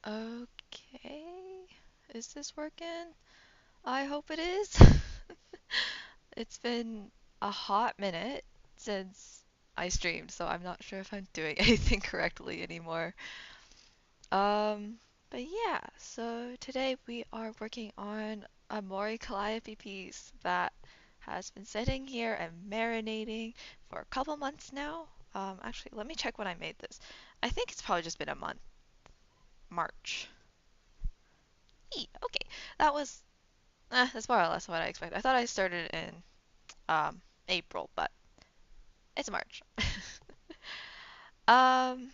Okay. Is this working? I hope it is. It's been a hot minute since I streamed, so I'm not sure if I'm doing anything correctly anymore. Um, but yeah, so today we are working on a Mori Calliope piece that has been sitting here and marinating for a couple months now. Actually, let me check when I made this. I think it's probably just been a month. March. Okay, that was that's more or less what I expected. I thought I started in April, but it's March. Um,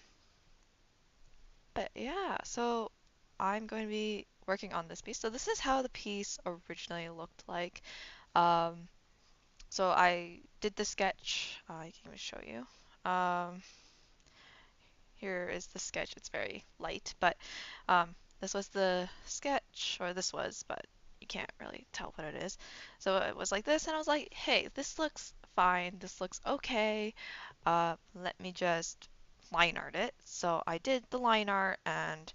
but yeah, so I'm going to be working on this piece. So this is how the piece originally looked like. Um, so I did the sketch. I can even show you. Here is the sketch. It's very light, but this was the sketch, or this was, but you can't really tell what it is. So it was like this, and I was like, hey, this looks fine. This looks okay. Let me just line art it. So I did the line art, and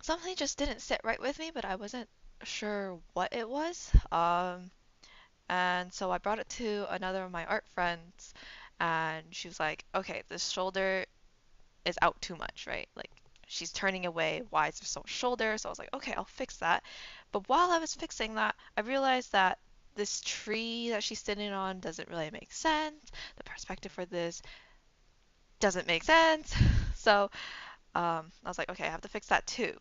something just didn't sit right with me, but I wasn't sure what it was. And so I brought it to another of my art friends, and she was like, okay, this shoulder is out too much, right? Like she's turning away. Why is there so much shoulder? So I was like, okay, I'll fix that. But while I was fixing that, I realized that this tree that she's sitting on doesn't really make sense. The perspective for this doesn't make sense. So I was like, okay, I have to fix that too.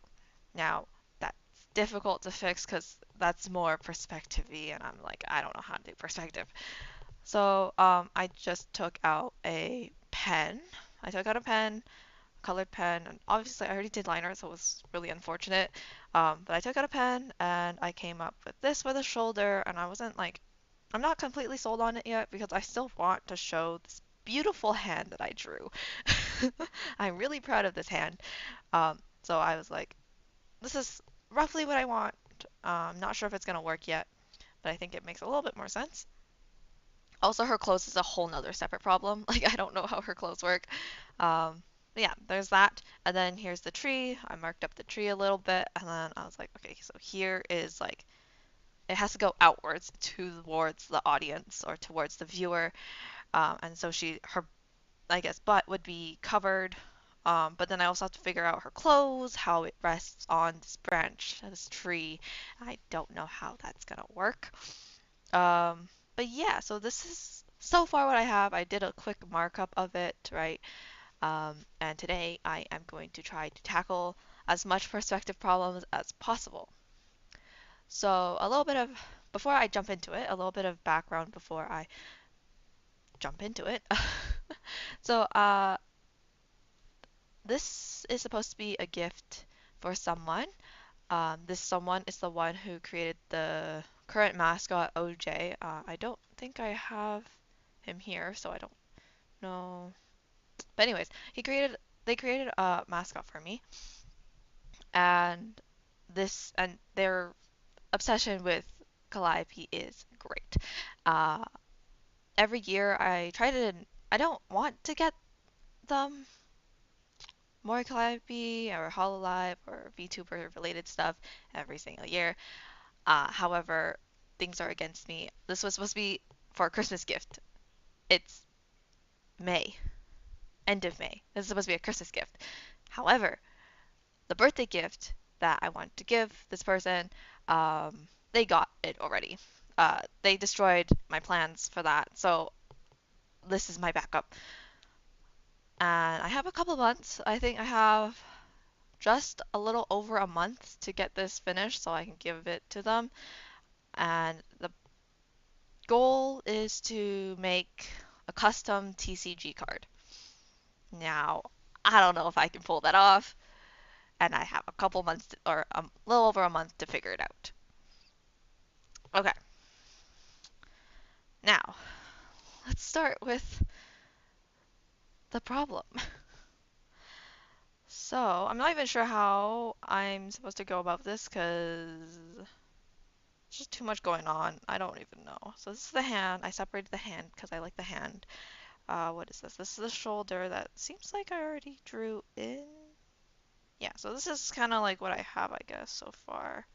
Now, that's difficult to fix because that's more perspective-y, and I'm like, I don't know how to do perspective. So I just took out a pen. I took out a pen, colored pen, and obviously I already did liner, so it was really unfortunate. But I took out a pen and I came up with this for the shoulder, and I wasn't like, I'm not completely sold on it yet because I still want to show this beautiful hand that I drew. I'm really proud of this hand. So I was like, this is roughly what I want. Not sure if it's gonna work yet, but I think it makes a little bit more sense. Also, her clothes is a whole nother separate problem. Like, I don't know how her clothes work. But yeah, there's that. And then here's the tree. I marked up the tree a little bit, and then I was like, okay, so here is like, it has to go outwards towards the audience or towards the viewer. And so her, I guess, butt would be covered. But then I also have to figure out her clothes, how it rests on this branch, this tree. I don't know how that's gonna work. Um, but yeah, so this is so far what I have. I did a quick markup of it, right? And today I am going to try to tackle as much perspective problems as possible. So a little bit of, before I jump into it, a little bit of background before I jump into it. So this is supposed to be a gift for someone. This someone is the one who created the current mascot, OJ. I don't think I have him here, so I don't know. But anyways, they created a mascot for me, and their obsession with Calliope is great. Uh, every year I don't want to get them more Calliope or Hololive or VTuber related stuff every single year. However, things are against me. This was supposed to be for a Christmas gift. It's May, end of May. This is supposed to be a Christmas gift. However, the birthday gift that I wanted to give this person, they got it already. They destroyed my plans for that, so this is my backup. And I have a couple months. I think I have just a little over a month to get this finished so I can give it to them. And the goal is to make a custom TCG card. Now, I don't know if I can pull that off, and I have a couple months or a little over a month to figure it out. Okay, now let's start with the problem. So, I'm not even sure how I'm supposed to go about this because there's just too much going on. I don't even know. So, this is the hand. I separated the hand because I like the hand. What is this? This is the shoulder that seems like I already drew in. Yeah, so this is kind of like what I have, I guess, so far.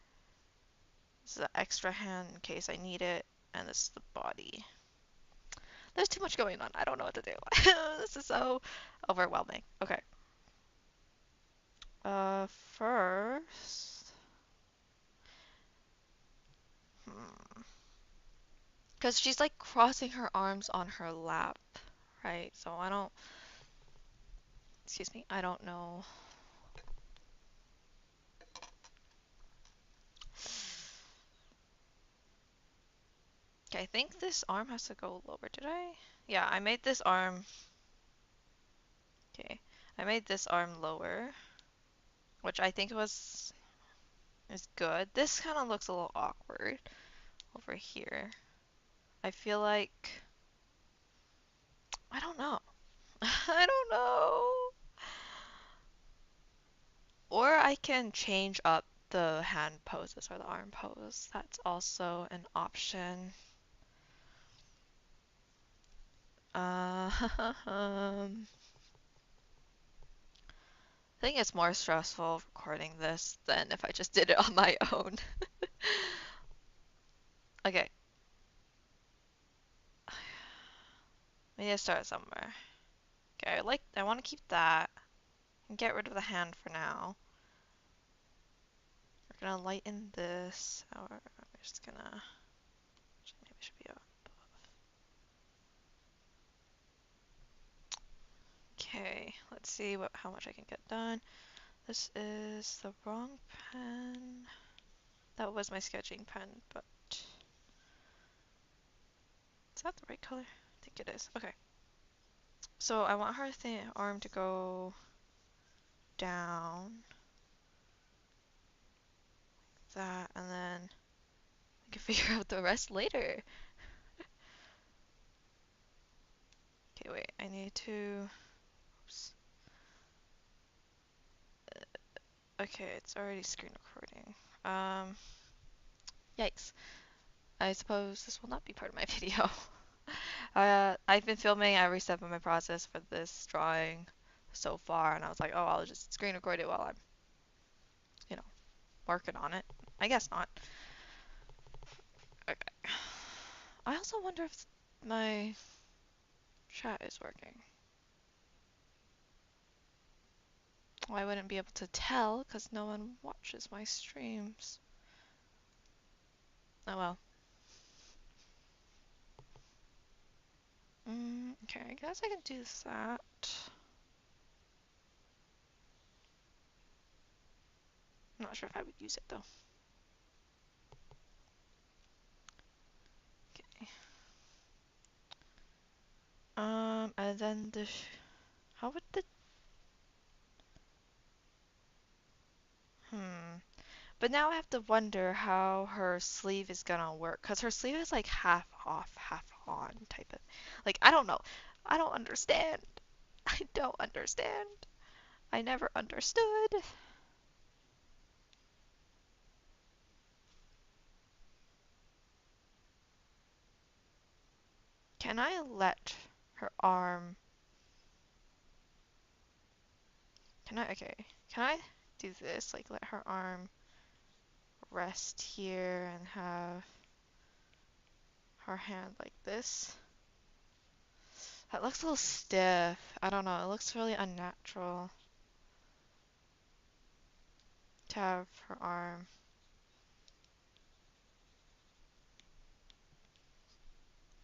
This is an extra hand in case I need it, and this is the body. There's too much going on. I don't know what to do. This is so overwhelming. Okay. First, because she's like crossing her arms on her lap, right? So I don't, excuse me, I don't know. Okay, I think this arm has to go lower. Did I? Yeah, I made this arm. Okay, I made this arm lower, which I think is good. This kind of looks a little awkward over here. I feel like I don't know. I don't know. Or I can change up the hand poses or the arm pose. That's also an option. I think it's more stressful recording this than if I just did it on my own. Okay, we need to start somewhere. Okay, I want to keep that and get rid of the hand for now. We're gonna lighten this, or we're just gonna maybe it should be up. Okay, let's see how much I can get done. This is the wrong pen. That was my sketching pen, but is that the right color? I think it is. Okay. So I want her arm to go down, like that, and then we can figure out the rest later. Okay, wait, I need to, oops. Okay, it's already screen recording. Yikes. I suppose this will not be part of my video. I've been filming every step of my process for this drawing so far, and I was like, oh, I'll just screen record it while I'm, you know, working on it. I guess not. Okay. I also wonder if my chat is working. Well, I wouldn't be able to tell because no one watches my streams. Oh well. Okay, I guess I can do that. I'm not sure if I would use it though. Okay. And then how would the, but now I have to wonder how her sleeve is gonna work, because her sleeve is like half off, half on type of. Like, I don't know. I don't understand. I don't understand. I never understood. Can I let her arm. Okay. Can I do this? Like, let her arm rest here and have her hand like this? That looks a little stiff. I don't know. It looks really unnatural to have her arm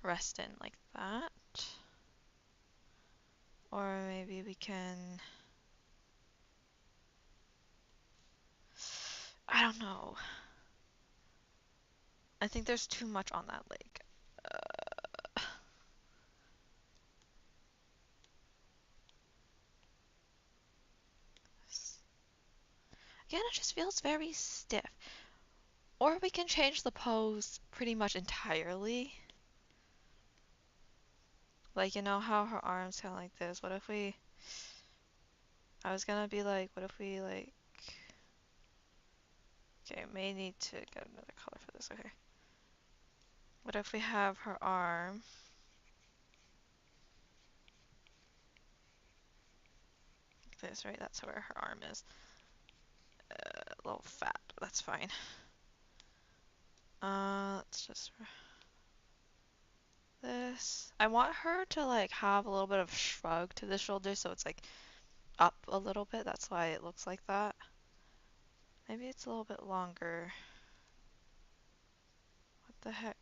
rest in like that. Or maybe we can. I don't know. I think there's too much on that leg. Again, it just feels very stiff. Or we can change the pose pretty much entirely. Like, you know how her arms kind of like this? What if we. I was gonna be like, what if we, like. Okay, may need to get another color for this. Okay. What if we have her arm like this, right? That's where her arm is. little fat, but that's fine. Let's just this. I want her to like have a little bit of shrug to the shoulder, so it's like up a little bit. That's why it looks like that. Maybe it's a little bit longer. What the heck?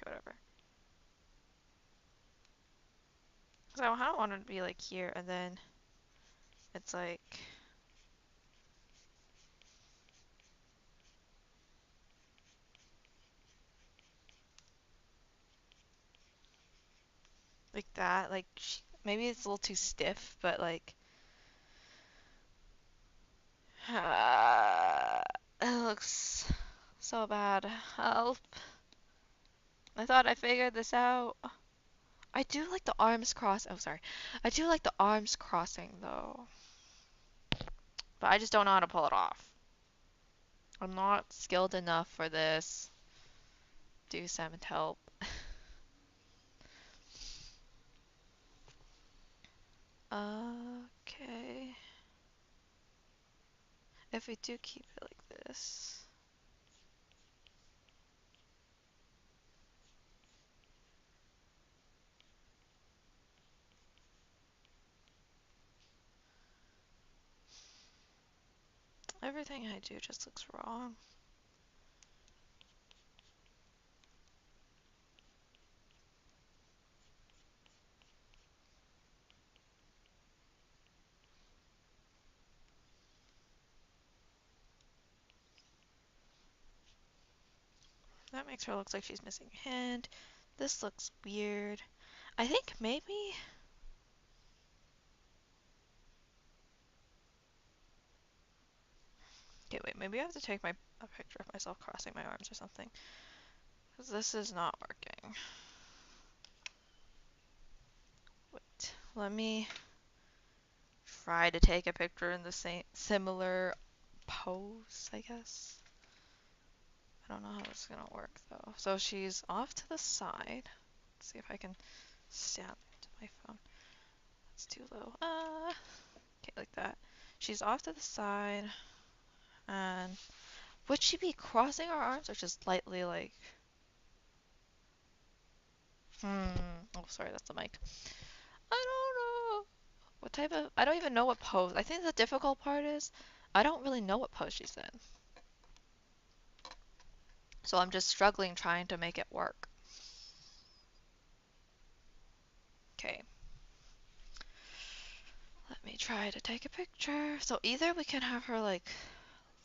Okay, whatever. Because I don't want it to be like here, and then it's like that. Like maybe it's a little too stiff, but like it looks so bad. Help! I thought I figured this out. I do like the arms cross. Oh, sorry. I do like the arms crossing though, but I just don't know how to pull it off. I'm not skilled enough for this. Do some help. Okay. If we do keep it like this. Everything I do just looks wrong. That makes her look like she's missing a hand. This looks weird. I think maybe... Okay, wait, maybe I have to take a picture of myself crossing my arms or something. Because this is not working. Wait, let me try to take a picture in the same similar pose, I guess. I don't know how this is gonna work though. So she's off to the side. Let's see if I can stand to my phone. It's too low. Okay, like that. She's off to the side, and would she be crossing her arms or just lightly like? Oh, sorry, that's the mic. I don't know. What type of? I don't even know what pose. I think the difficult part is I don't really know what pose she's in. So I'm just struggling trying to make it work. Okay. Let me try to take a picture. So either we can have her like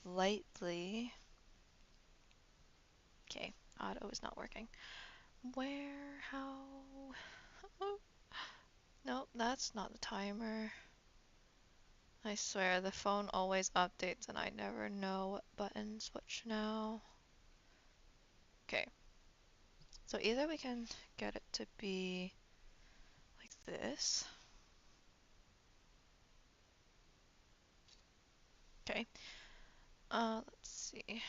lightly. Okay, auto is not working. Where? How? Oh, nope, that's not the timer. I swear the phone always updates and I never know what buttons which now. Okay, so either we can get it to be like this. Okay, let's see.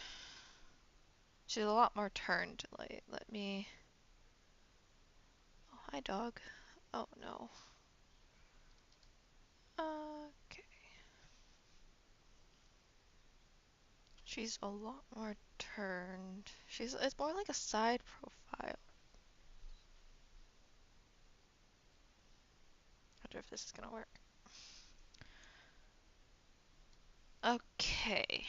She's a lot more turned. Like, let me. Oh, hi, dog. Oh no. Okay. She's a lot more turned. It's more like a side profile. I wonder if this is gonna work. Okay.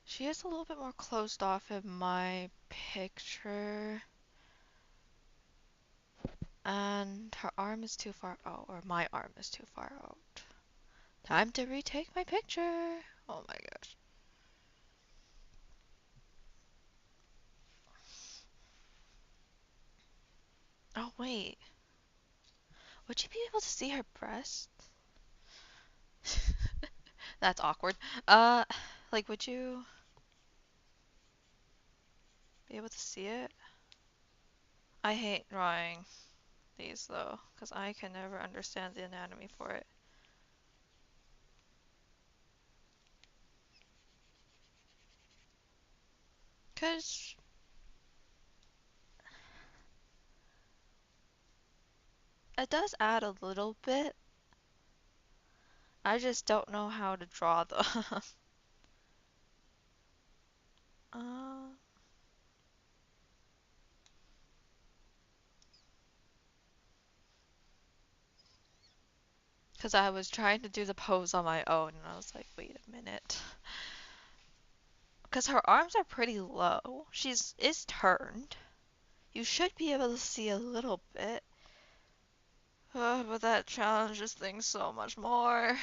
She is a little bit more closed off in my picture. And her arm is too far out, or my arm is too far out. Time to retake my picture. Oh my gosh. Oh wait. Would you be able to see her breast? That's awkward. Like would you be able to see it? I hate drawing these though, because I can never understand the anatomy for it. Because it does add a little bit, I just don't know how to draw them. Uh, because I was trying to do the pose on my own, and I was like, wait a minute. Because her arms are pretty low. She's is turned. You should be able to see a little bit. But that challenges things so much more.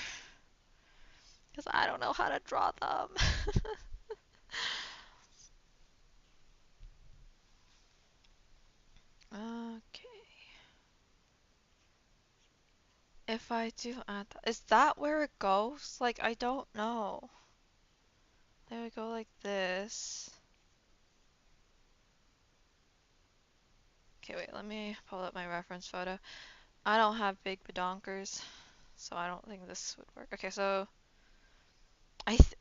Because I don't know how to draw them. Okay. If I do add that, is that where it goes? Like, I don't know. There we go like this. Okay, wait, let me pull up my reference photo. I don't have big badonkers, so I don't think this would work. Okay, so I th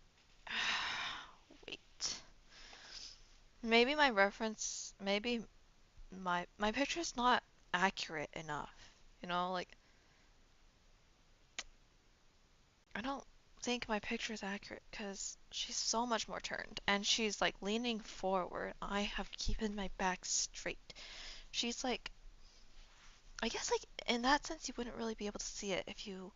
wait. Maybe my reference, maybe my picture's not accurate enough. You know, like I don't think my picture is accurate because she's so much more turned and she's like leaning forward. I have keeping my back straight. She's like, I guess like in that sense you wouldn't really be able to see it if you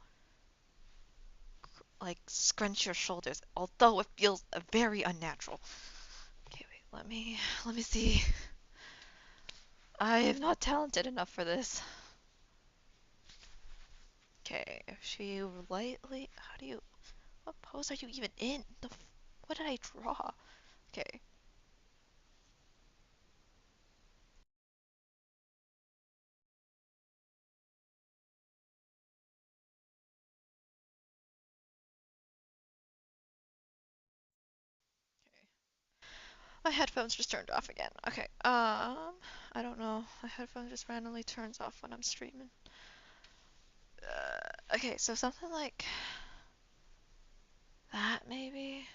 like scrunch your shoulders, although it feels very unnatural. Okay, wait, let me see. I am not talented enough for this. Okay, if she lightly, how do you, what pose are you even in? What did I draw? Okay. My headphones just turned off again. Okay. I don't know. My headphone just randomly turns off when I'm streaming. Okay, so something like that maybe.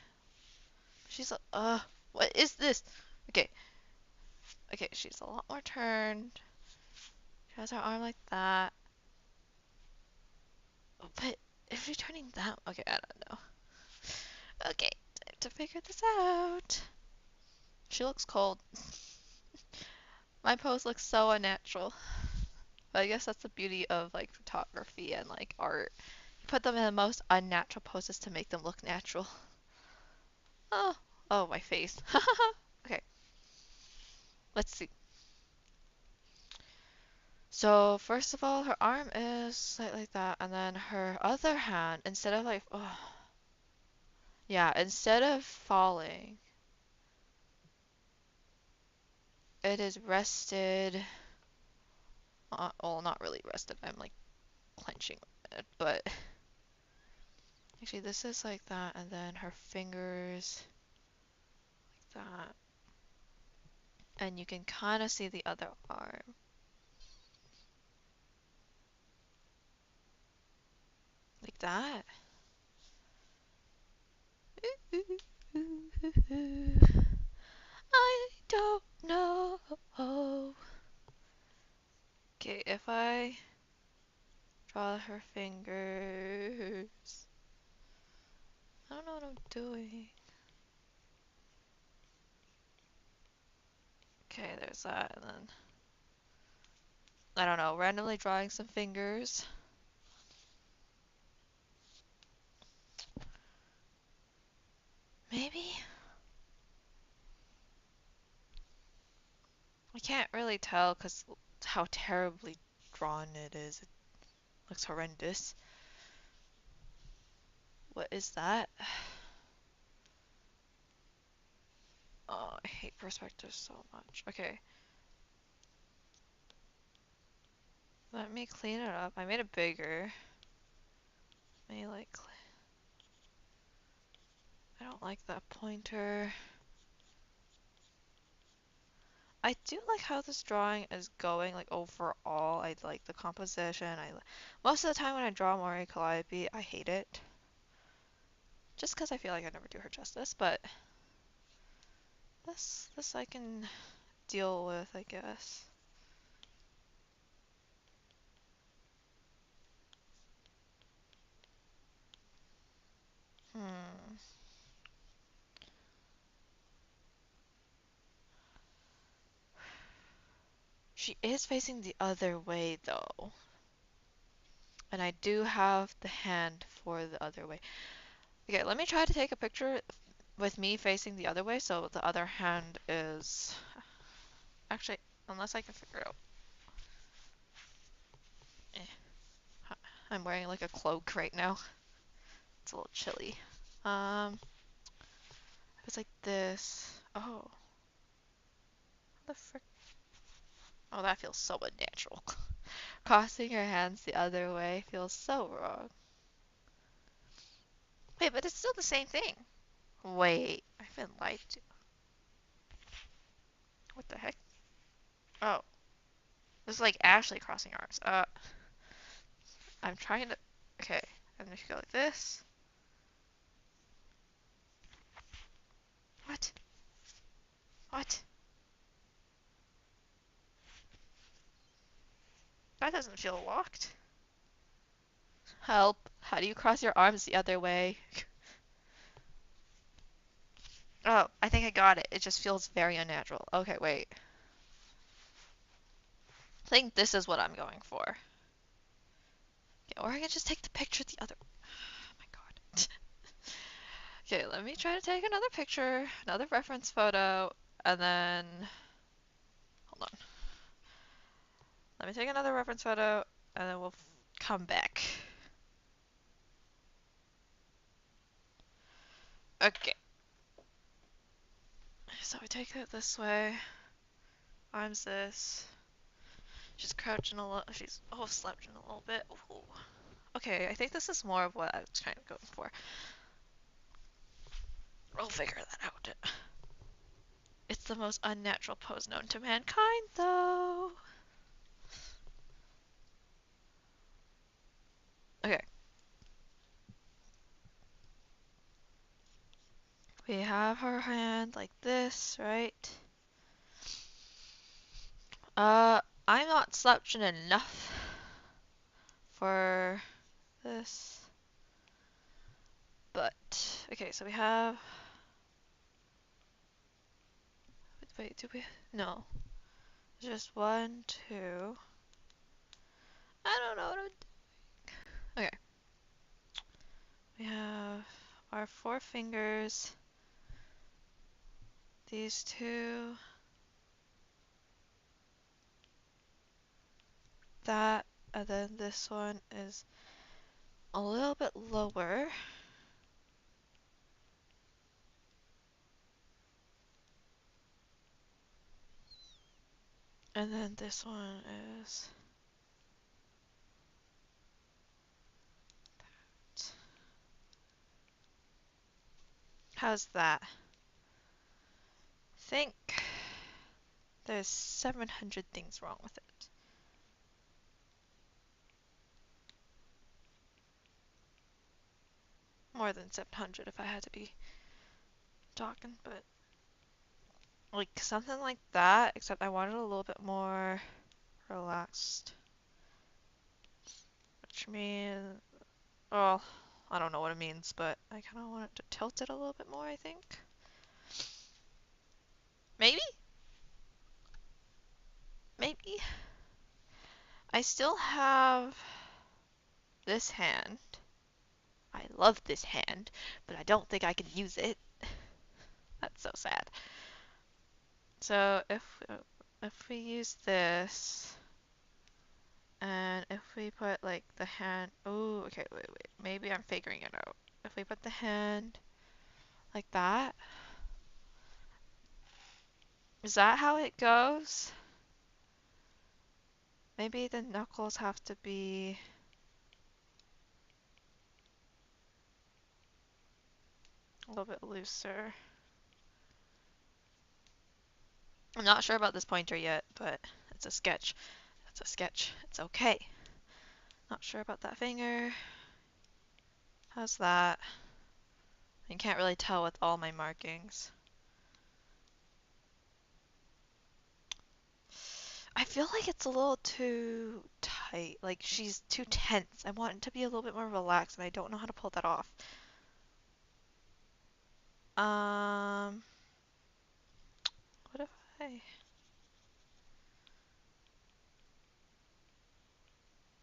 She's a what is this? Okay. Okay, she's a lot more turned. She has her arm like that. Oh, but if she's turning that, okay, I don't know. Okay, time to figure this out. She looks cold. My pose looks so unnatural. But I guess that's the beauty of like photography and like art. You put them in the most unnatural poses to make them look natural. Oh, oh, my face. Okay, let's see. So first of all, her arm is like that, and then her other hand, instead of like, oh, yeah, instead of falling, it is rested. Well, not really rested. I'm like clenching it, but actually this is like that, and then her fingers like that, and you can kind of see the other arm like that. I don't know. Okay, if I draw her fingers, I don't know what I'm doing. Okay, there's that, and then I don't know, randomly drawing some fingers. Maybe? I can't really tell because how terribly drawn it is. It looks horrendous. What is that? Oh, I hate perspective so much. Okay, let me clean it up. I made it bigger. Let me like, I don't like that pointer. I do like how this drawing is going, like overall. I like the composition. Most of the time when I draw Mori Calliope, I hate it. Just because I feel like I never do her justice, but this I can deal with, I guess. Hmm. She is facing the other way though. And I do have the hand for the other way. Okay, let me try to take a picture with me facing the other way so the other hand is... Actually, unless I can figure it out. Eh, I'm wearing like a cloak right now. It's a little chilly. It's like this. Oh, the frick. Oh, that feels so unnatural. Crossing your hands the other way feels so wrong. Wait, but it's still the same thing. Wait, I've been lied to. What the heck? Oh, this is like Ashley crossing arms. I'm trying to. Okay, and if you go like this. What? What? That doesn't feel locked. Help. How do you cross your arms the other way? Oh, I think I got it. It just feels very unnatural. Okay, wait. I think this is what I'm going for. Okay, or I can just take the picture the other. Oh my god. Okay, let me try to take another picture, another reference photo, and then hold on. Let me take another reference photo, and then we'll come back. Okay. So we take it this way. Arms this. She's crouching a little. She's slouching a little bit. Ooh. Okay, I think this is more of what I was kind of going for. We'll figure that out. It's the most unnatural pose known to mankind, though. Okay. We have her hand like this, right? I'm not slouching enough for this. But, okay, so we have... Wait, do we... No. Just one, two... I don't know what I'm doing. Okay. We have our 4 fingers. These two. That. And then this one is a little bit lower. And then this one is... How's that? Think there's 700 things wrong with it. More than 700 if I had to be talking, but like something like that, except I wanted a little bit more relaxed. Which means, well, I don't know what it means, but I kind of want it to tilt it a little bit more, I think. Maybe? Maybe? I still have this hand. I love this hand, but I don't think I can use it. That's so sad. So if we use this, and if we put like the hand, oh, okay, wait, maybe I'm figuring it out. If we put the hand like that, is that how it goes? Maybe the knuckles have to be a little bit looser. I'm not sure about this pointer yet, but it's a sketch. It's a sketch. It's okay. Not sure about that finger. How's that? You can't really tell with all my markings. I feel like it's a little too tight. Like she's too tense. I want it to be a little bit more relaxed, and I don't know how to pull that off. Um, what if I...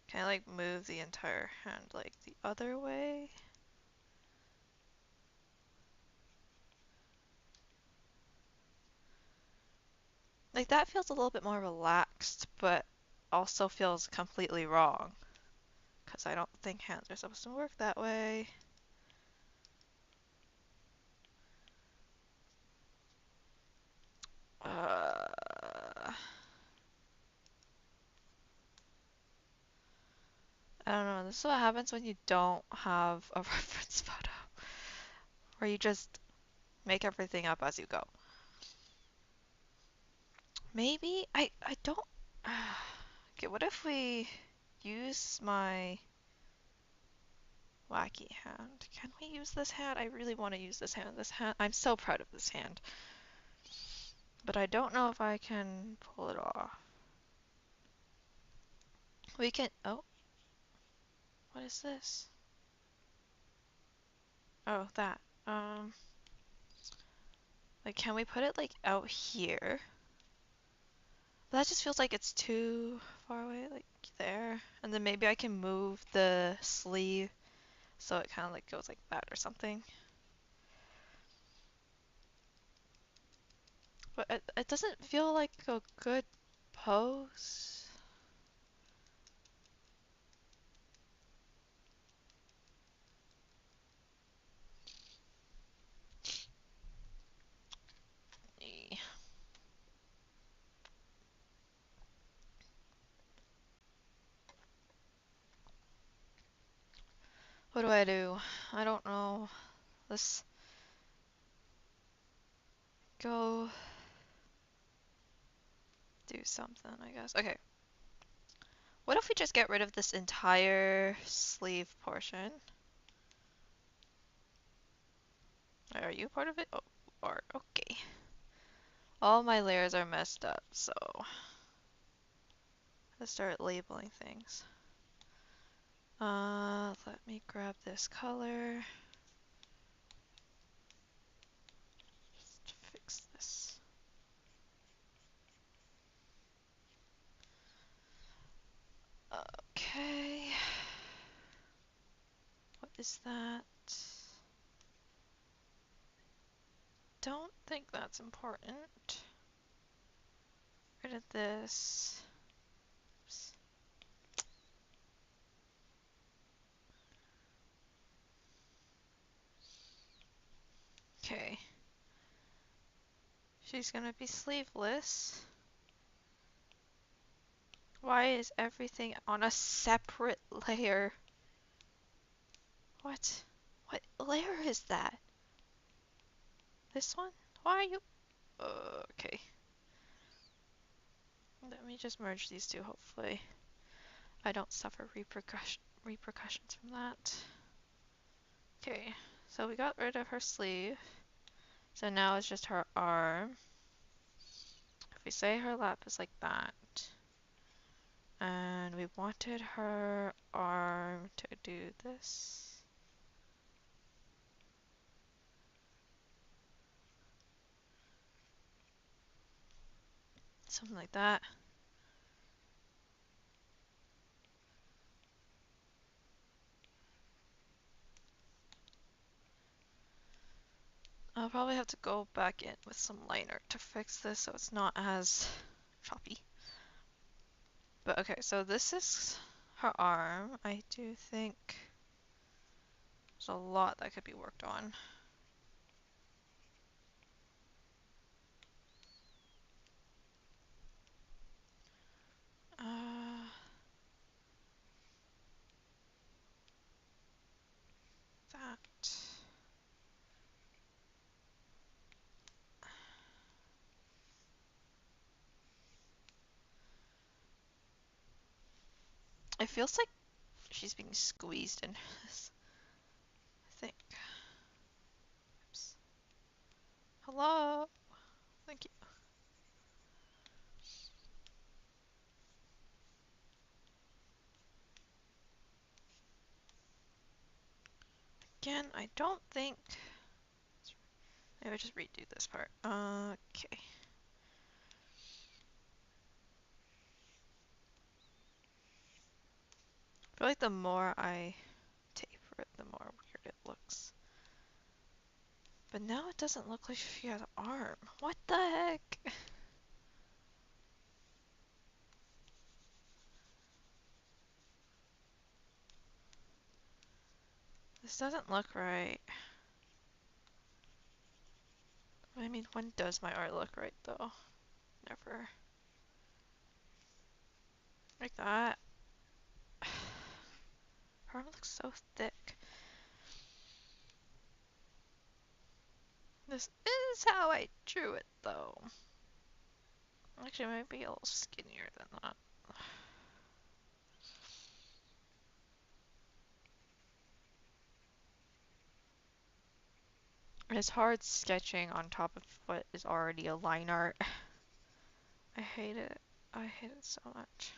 Can I like move the entire hand like the other way? Like that feels a little bit more relaxed, but also feels completely wrong. Because I don't think hands are supposed to work that way. I don't know. This is what happens when you don't have a reference photo, where you just make everything up as you go. Maybe I don't. Okay, what if we use my wacky hand? Can we use this hand? I really want to use this hand. This hand, I'm so proud of this hand, but I don't know if I can pull it off. We can. Oh, what is this? Oh, that. Like, can we put it like out here? But that just feels like it's too far away, like there. And then maybe I can move the sleeve so it kind of like goes like that or something. But it doesn't feel like a good pose. Eh. What do I do? I don't know. Let's go do something, I guess. Okay. What if we just get rid of this entire sleeve portion? Are you part of it? Oh, art. Okay. All my layers are messed up, so let's start labeling things. Let me grab this color. Just fix this. Okay. What is that? Don't think that's important. Rid of this. Oops. Okay. She's gonna be sleeveless. Why is everything on a separate layer? What? What layer is that? This one? Why are you... Okay. Let me just merge these two, hopefully. I don't suffer repercussions from that. Okay, so we got rid of her sleeve. So now it's just her arm. If we say her lap is like that, and we wanted her arm to do this. Something like that. I'll probably have to go back in with some liner to fix this so it's not as choppy. But okay, so this is her arm. I do think there's a lot that could be worked on. That. It feels like she's being squeezed in this. I think. Oops. Hello? Thank you. Again, I don't think... Maybe I just redo this part. Okay. I feel like the more I taper it, the more weird it looks. But now it doesn't look like she has an arm. What the heck? This doesn't look right. I mean, when does my art look right though? Never. Like that. Her arm looks so thick. This is how I drew it though. Actually, it might be a little skinnier than that. It's hard sketching on top of what is already a line art. I hate it. I hate it so much.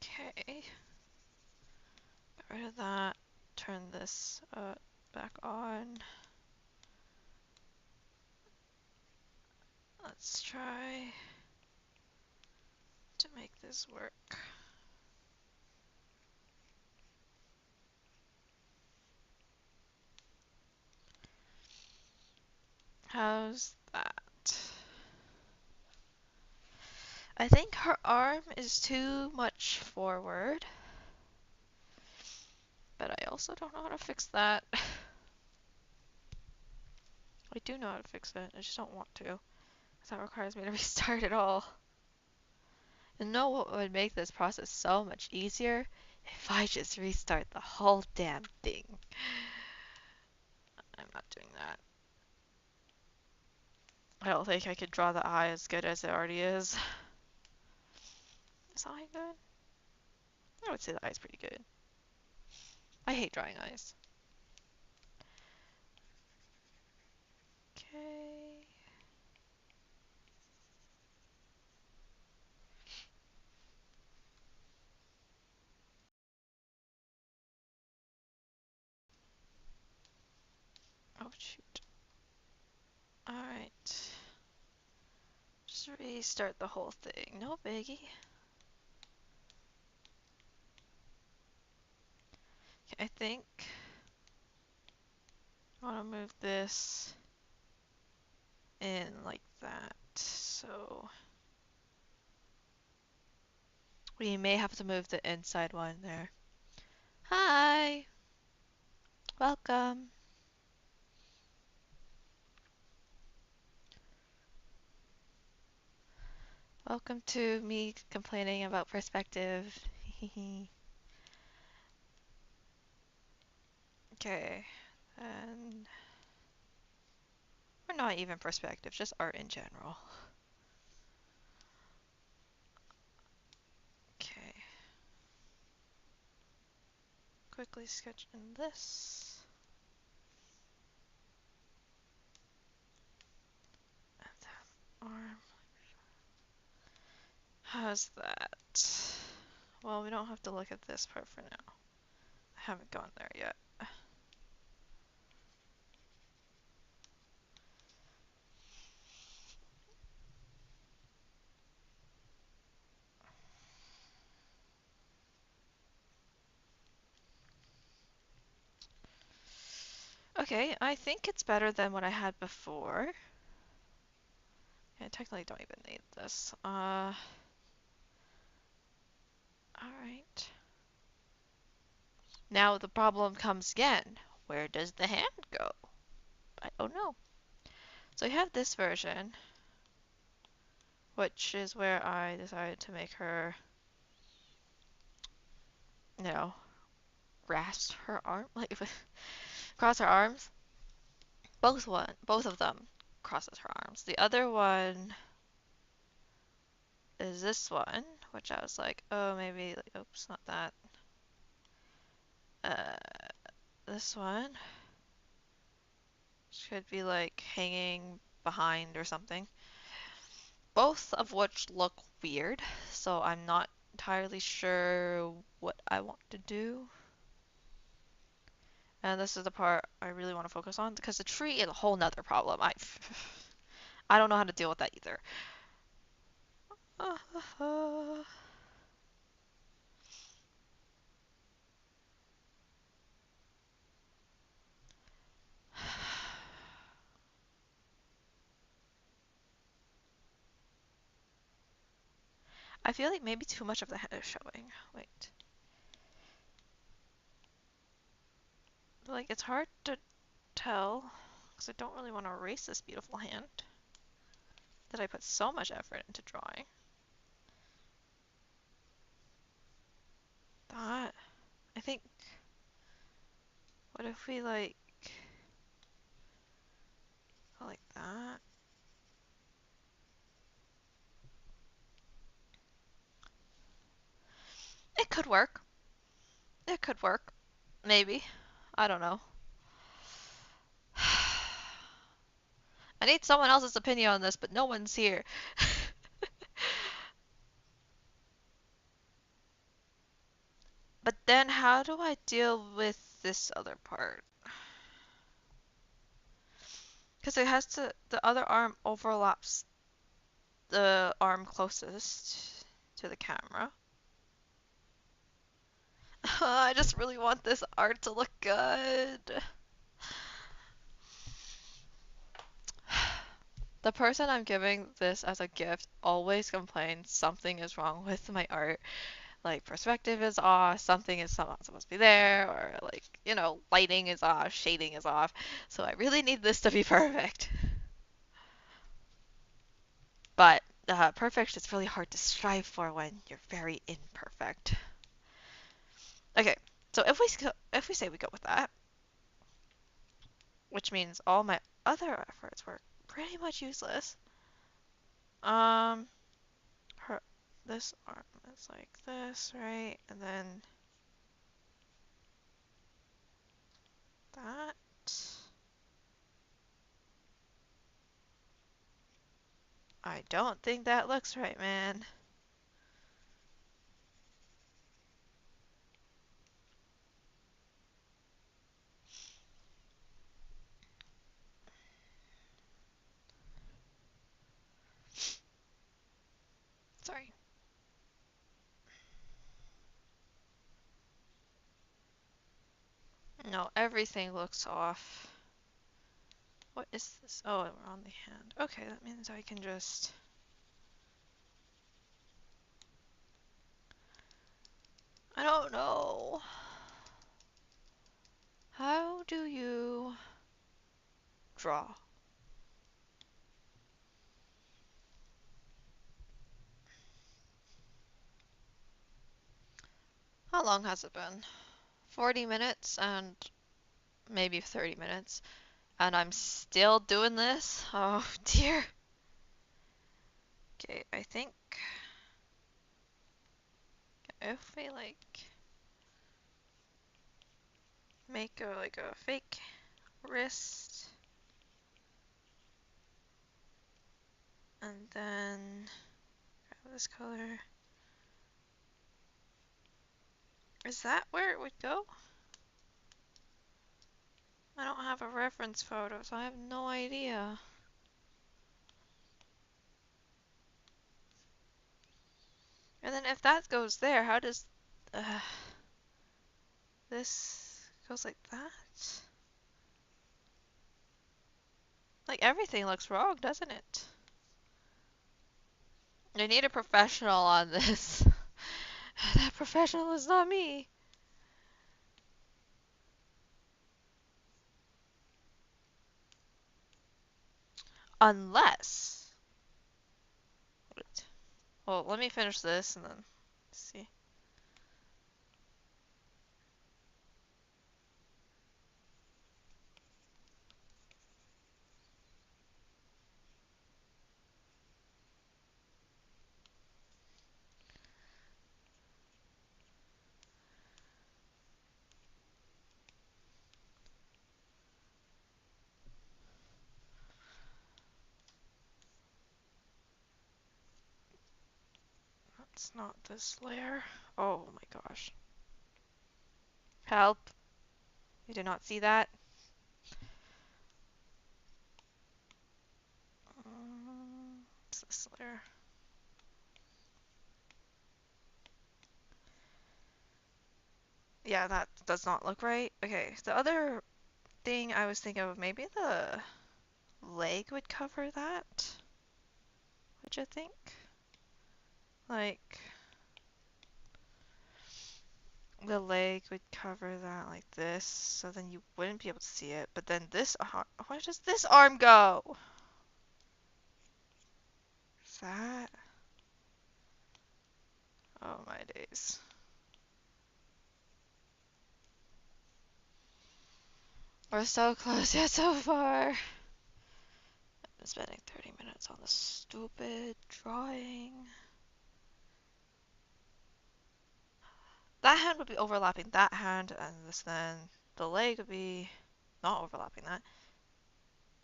Okay. Get rid of that. Turn this back on. Let's try to make this work. How's that? I think her arm is too much forward, but I also don't know how to fix that. I do know how to fix it, I just don't want to, because that requires me to restart it all. You know what would make this process so much easier? If I just restart the whole damn thing. I'm not doing that. I don't think I could draw the eye as good as it already is. Is the eye good? I would say the eye's pretty good. I hate drawing eyes. Okay. Oh shoot. Alright. Just restart the whole thing. No biggie. Okay, I think I want to move this in like that. So we may have to move the inside one there. Hi! Welcome! Welcome to me complaining about perspective. Okay, and or not even perspective, just art in general. Okay. Quickly sketch in this. And then arm. How's that? Well, we don't have to look at this part for now. I haven't gone there yet. Okay, I think it's better than what I had before. I technically don't even need this. Alright. Now the problem comes again. Where does the hand go? I don't know. So I have this version, which is where I decided to make her, you know, grasp her arm, like cross her arms. Both of them crosses her arms. The other one is this one, which I was like, oh, maybe, like, oops, not that. This one should be like hanging behind or something. Both of which look weird, so I'm not entirely sure what I want to do. And this is the part I really want to focus on because the tree is a whole nother problem. I don't know how to deal with that either. I feel like maybe too much of the head is showing. Wait. Like, it's hard to tell because I don't really want to erase this beautiful hand that I put so much effort into drawing. That, I think, what if we like go like that? It could work. It could work. Maybe. I don't know. I need someone else's opinion on this, but no one's here. But then how do I deal with this other part? Because it has to, the other arm overlaps the arm closest to the camera. I just really want this art to look good. The person I'm giving this as a gift always complains something is wrong with my art. Like perspective is off, something is not supposed to be there, or like, lighting is off, shading is off. So I really need this to be perfect. But perfect is really hard to strive for when you're very imperfect. Okay, so if we say we go with that, which means all my other efforts were pretty much useless. Um, her, this arm is like this, right? And then that. I don't think that looks right, man. Sorry. No, everything looks off. What is this? Oh, we're on the hand. Okay, that means I can just... I don't know. How do you draw? How long has it been? 40 minutes and maybe 30 minutes. And I'm still doing this? Oh dear. Okay, I think if we like make a fake wrist and then grab this color. Is that where it would go? I don't have a reference photo, so I have no idea. And then if that goes there, how does this goes like that? Like everything looks wrong, doesn't it? I need a professional on this. That professional is not me. Unless. Wait. Well, let me finish this and then see. That's not this layer. Oh my gosh. Help. You did not see that? What's this letter? Yeah, that does not look right. Okay, the other thing I was thinking of, maybe the leg would cover that. Would you think? Like, the leg would cover that like this, so then you wouldn't be able to see it. But then this arm, where does this arm go? Is that? Oh my days. We're so close yet so far. I've been spending 30 minutes on this stupid drawing. That hand would be overlapping that hand, and this then the leg would be not overlapping that.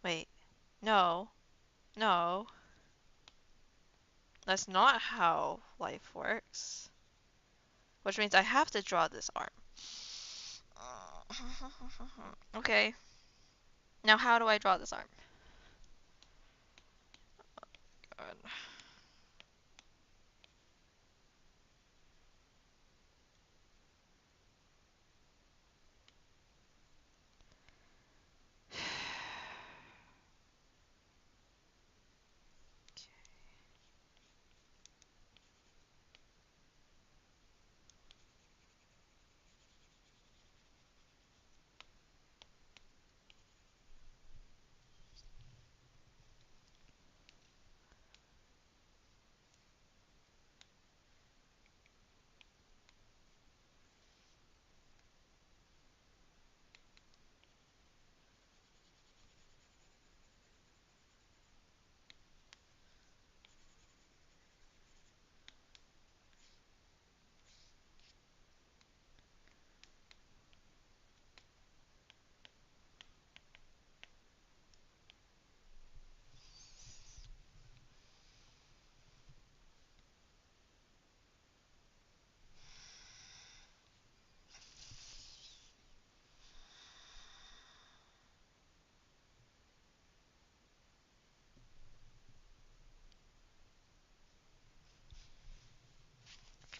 Wait, no, no, that's not how life works. Which means I have to draw this arm. Okay, now how do I draw this arm? God.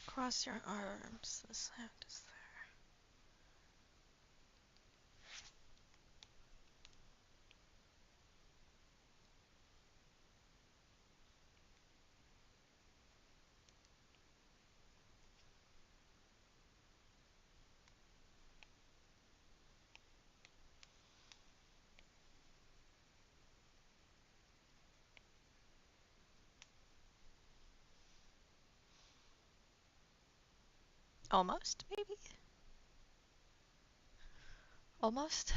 Cross your arms. This hand is there. Almost, maybe? Almost?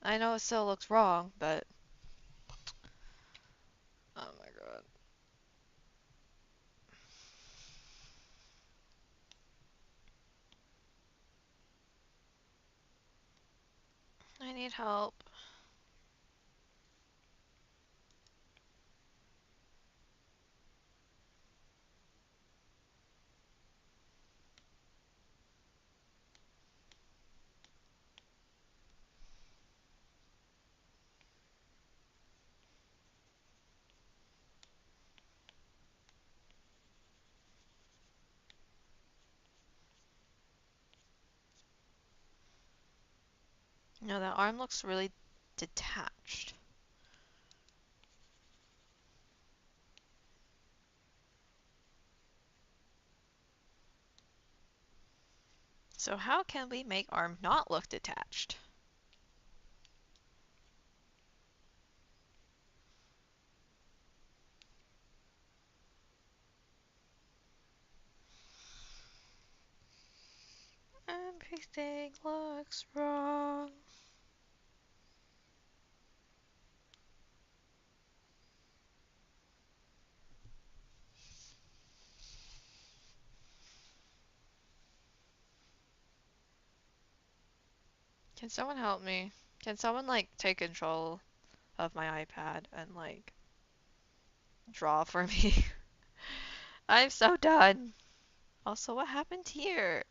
I know it still looks wrong, but... Oh my god. I need help. No, that arm looks really detached. So how can we make arm not look detached? Everything looks wrong. Can someone help me? Can someone like take control of my iPad and like draw for me? I'm so done. Also, what happened here?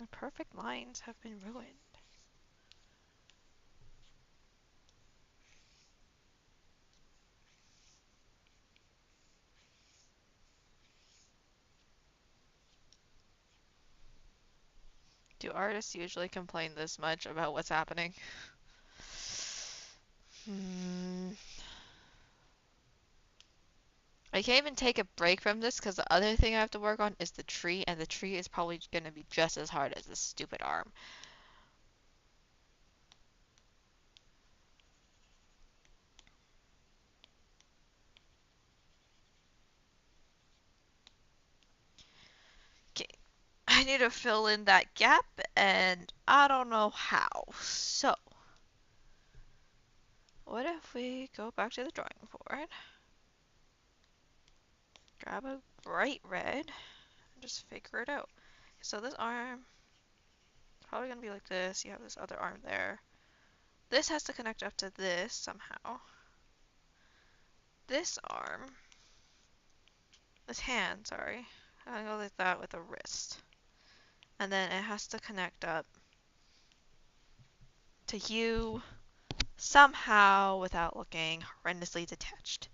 The perfect lines have been ruined. Do artists usually complain this much about what's happening? I can't even take a break from this because the other thing I have to work on is the tree, and the tree is probably going to be just as hard as this stupid arm. Okay, I need to fill in that gap, and I don't know how. So, what if we go back to the drawing board, grab a bright red, and just figure it out. So this arm is probably going to be like this. You have this other arm there. This has to connect up to this somehow. This arm, this hand, sorry, I'm gonna go like that with a wrist. And then it has to connect up to you somehow without looking horrendously detached.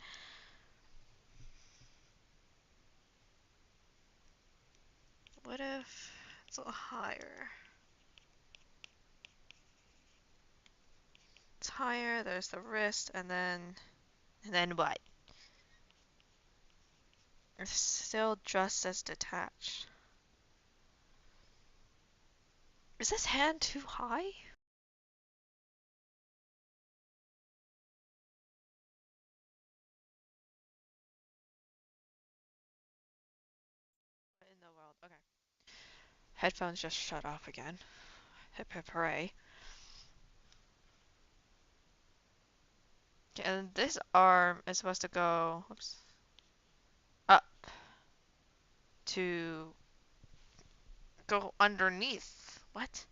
What if it's a little higher? It's higher, there's the wrist, and then what? It's still just as detached. Is this hand too high? What in the world? Okay. Headphones just shut off again. Hip hip hooray. Okay, and this arm is supposed to go, oops, up to go underneath. What?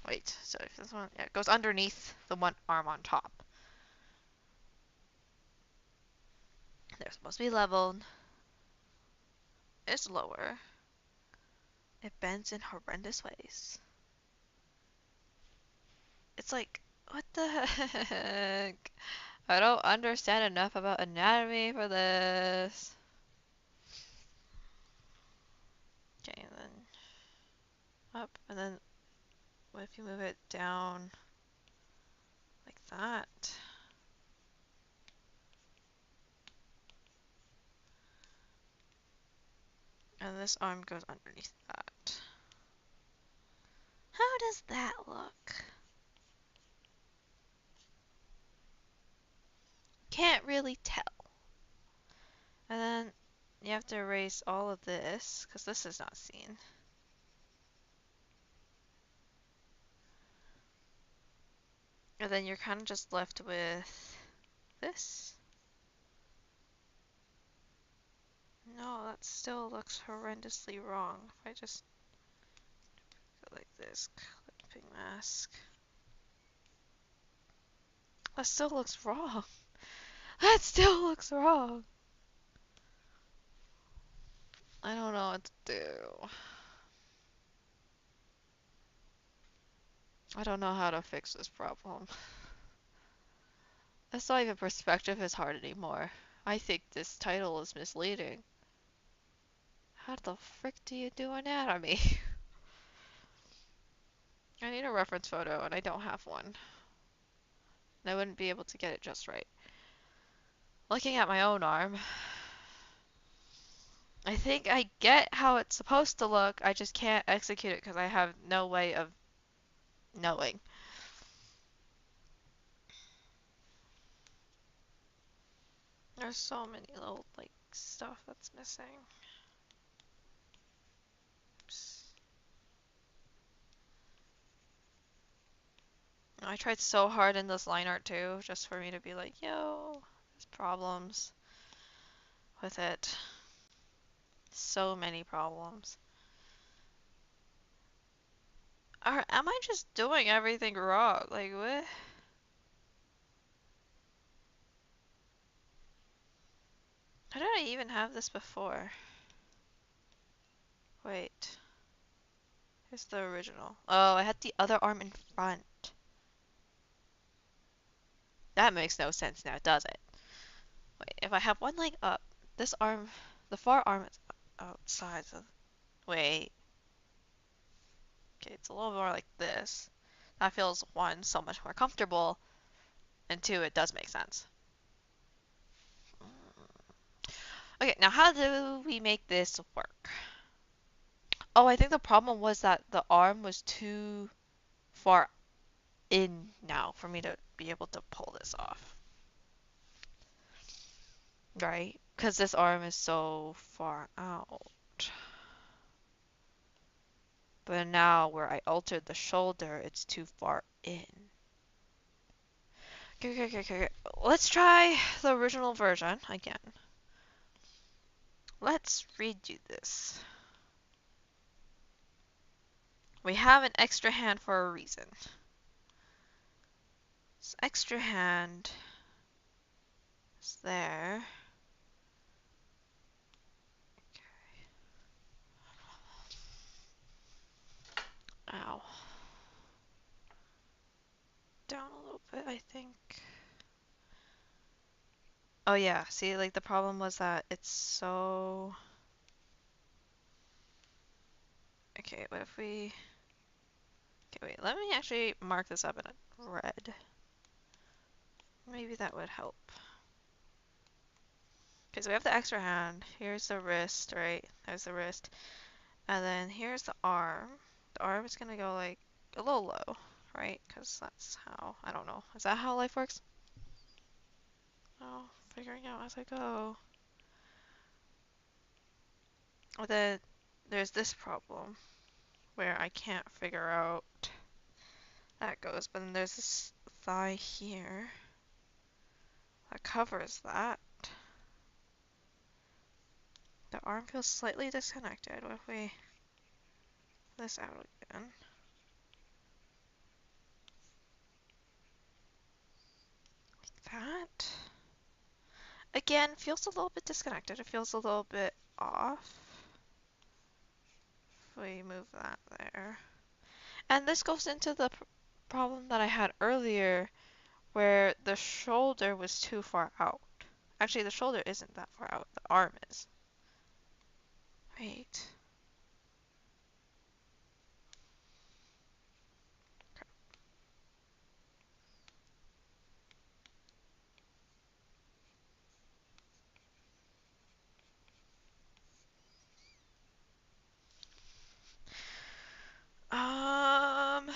Wait, so if this one, yeah, it goes underneath the one arm on top. They're supposed to be leveled. It's lower. It bends in horrendous ways. It's like, what the heck? I don't understand enough about anatomy for this. Okay, and then up, and then what if you move it down like that? And this arm goes underneath that. How does that look? Can't really tell. And then you have to erase all of this, because this is not seen. And then you're kind of just left with this. No, that still looks horrendously wrong. If I just go like this, clipping mask. That still looks wrong. That still looks wrong. I don't know what to do. I don't know how to fix this problem. That's not even perspective is hard anymore. I think this title is misleading. How the frick do you do anatomy? I need a reference photo and I don't have one. I wouldn't be able to get it just right. Looking at my own arm, I think I get how it's supposed to look, I just can't execute it because I have no way of knowing. There's so many little, like, stuff that's missing. Oops. I tried so hard in this line art too, just for me to be like, yo, there's problems with it. So many problems. Or am I just doing everything wrong? Like, what? How did I even have this before? Wait. Here's the original. Oh, I had the other arm in front. That makes no sense now, does it? Wait, if I have one leg up, this arm, the far arm is outside. So wait. Okay, it's a little more like this. That feels, one, so much more comfortable, and two, it does make sense. Okay, now how do we make this work? Oh, I think the problem was that the arm was too far in now for me to be able to pull this off. Right? Because this arm is so far out. But now where I altered the shoulder, it's too far in. Okay. Let's try the original version again. Let's redo this. We have an extra hand for a reason. This extra hand is there. Ow. Down a little bit, I think. Oh yeah, see, like the problem was that it's so... Okay, what if we... Okay, wait, let me actually mark this up in red. Maybe that would help. Okay, so we have the extra hand. Here's the wrist, right? There's the wrist. And then here's the arm. The arm is gonna go like a little low, right? Because that's how, I don't know. Is that how life works? Oh, figuring out as I go. And then there's this problem where I can't figure out that goes, but then there's this thigh here that covers that. The arm feels slightly disconnected. What if we this out again? Like that. Again, feels a little bit disconnected. It feels a little bit off. If we move that there. And this goes into the problem that I had earlier where the shoulder was too far out. Actually, the shoulder isn't that far out. The arm is. Right. Um.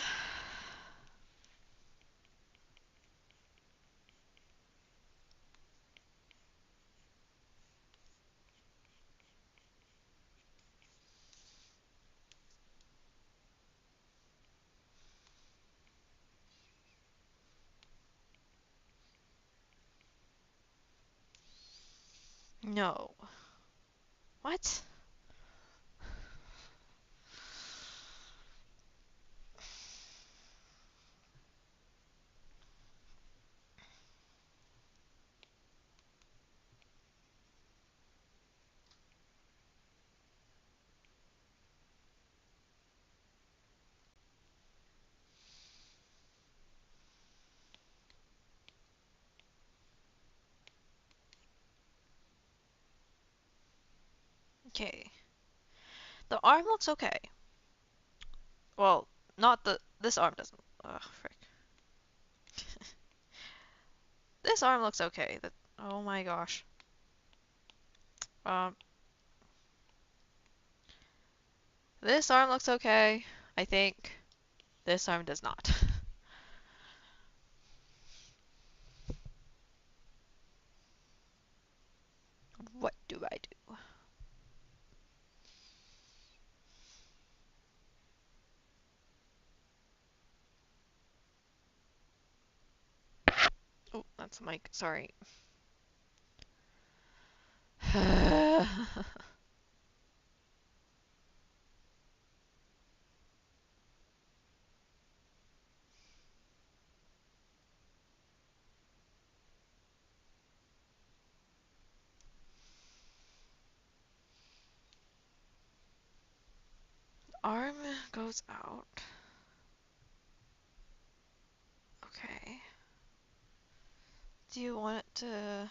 No. What? Okay. The arm looks okay. Well, not the. This arm doesn't. Ugh, frick. This arm looks okay. That. Oh my gosh. Um. This arm looks okay. I think. This arm does not. What do I do? Oh, that's the mic. Sorry. arm goes out. Okay. Do you want it to...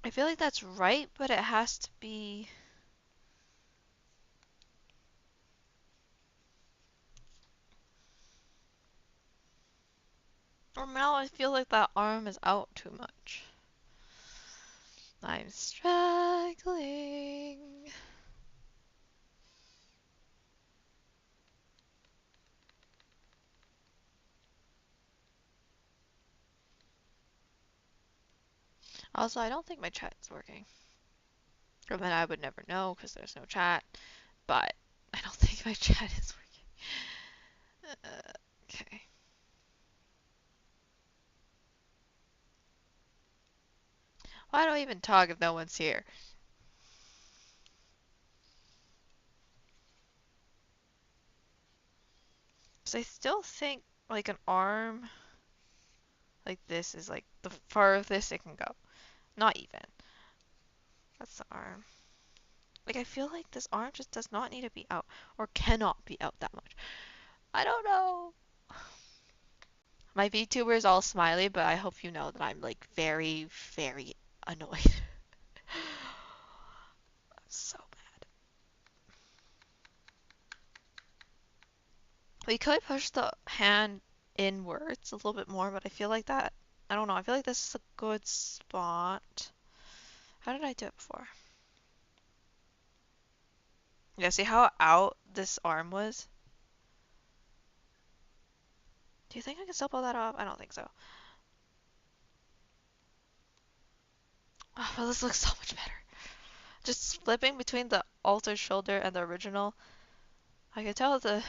I feel like that's right, but it has to be... Or now I feel like that arm is out too much. I'm struggling. Also, I don't think my chat's working. I mean, I would never know because there's no chat, but I don't think my chat is working. Okay. Why do I even talk if no one's here? Because I still think like an arm like this is like the farthest it can go. Not even. That's the arm. Like I feel like this arm just does not need to be out or cannot be out that much. I don't know. My VTuber is all smiley, but I hope you know that I'm like very, very annoyed. I'm so bad. We could push the hand inwards a little bit more, but I feel like that, I don't know, I feel like this is a good spot. How did I do it before? Yeah, see how out this arm was? Do you think I can still pull that off? I don't think so. Oh, well, this looks so much better. Just flipping between the altered shoulder and the original, I can tell the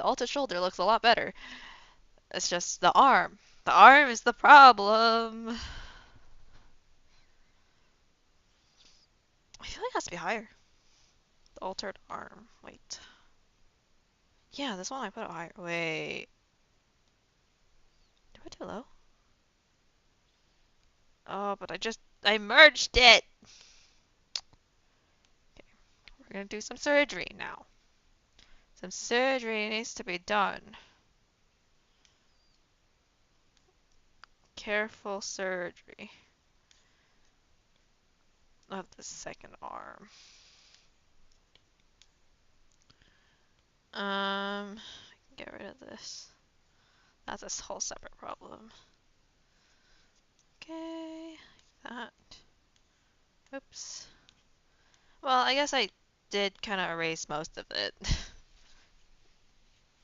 altered shoulder looks a lot better. It's just the arm. The arm is the problem. I feel like it has to be higher. The altered arm. Wait. Yeah, this one I put it higher. Wait. Did I put it too low? Oh, but I merged it! Okay, we're gonna do some surgery now. Some surgery needs to be done. Careful surgery of the second arm. Get rid of this. That's a whole separate problem. Okay, like that. Oops. Well, I guess I did kind of erase most of it.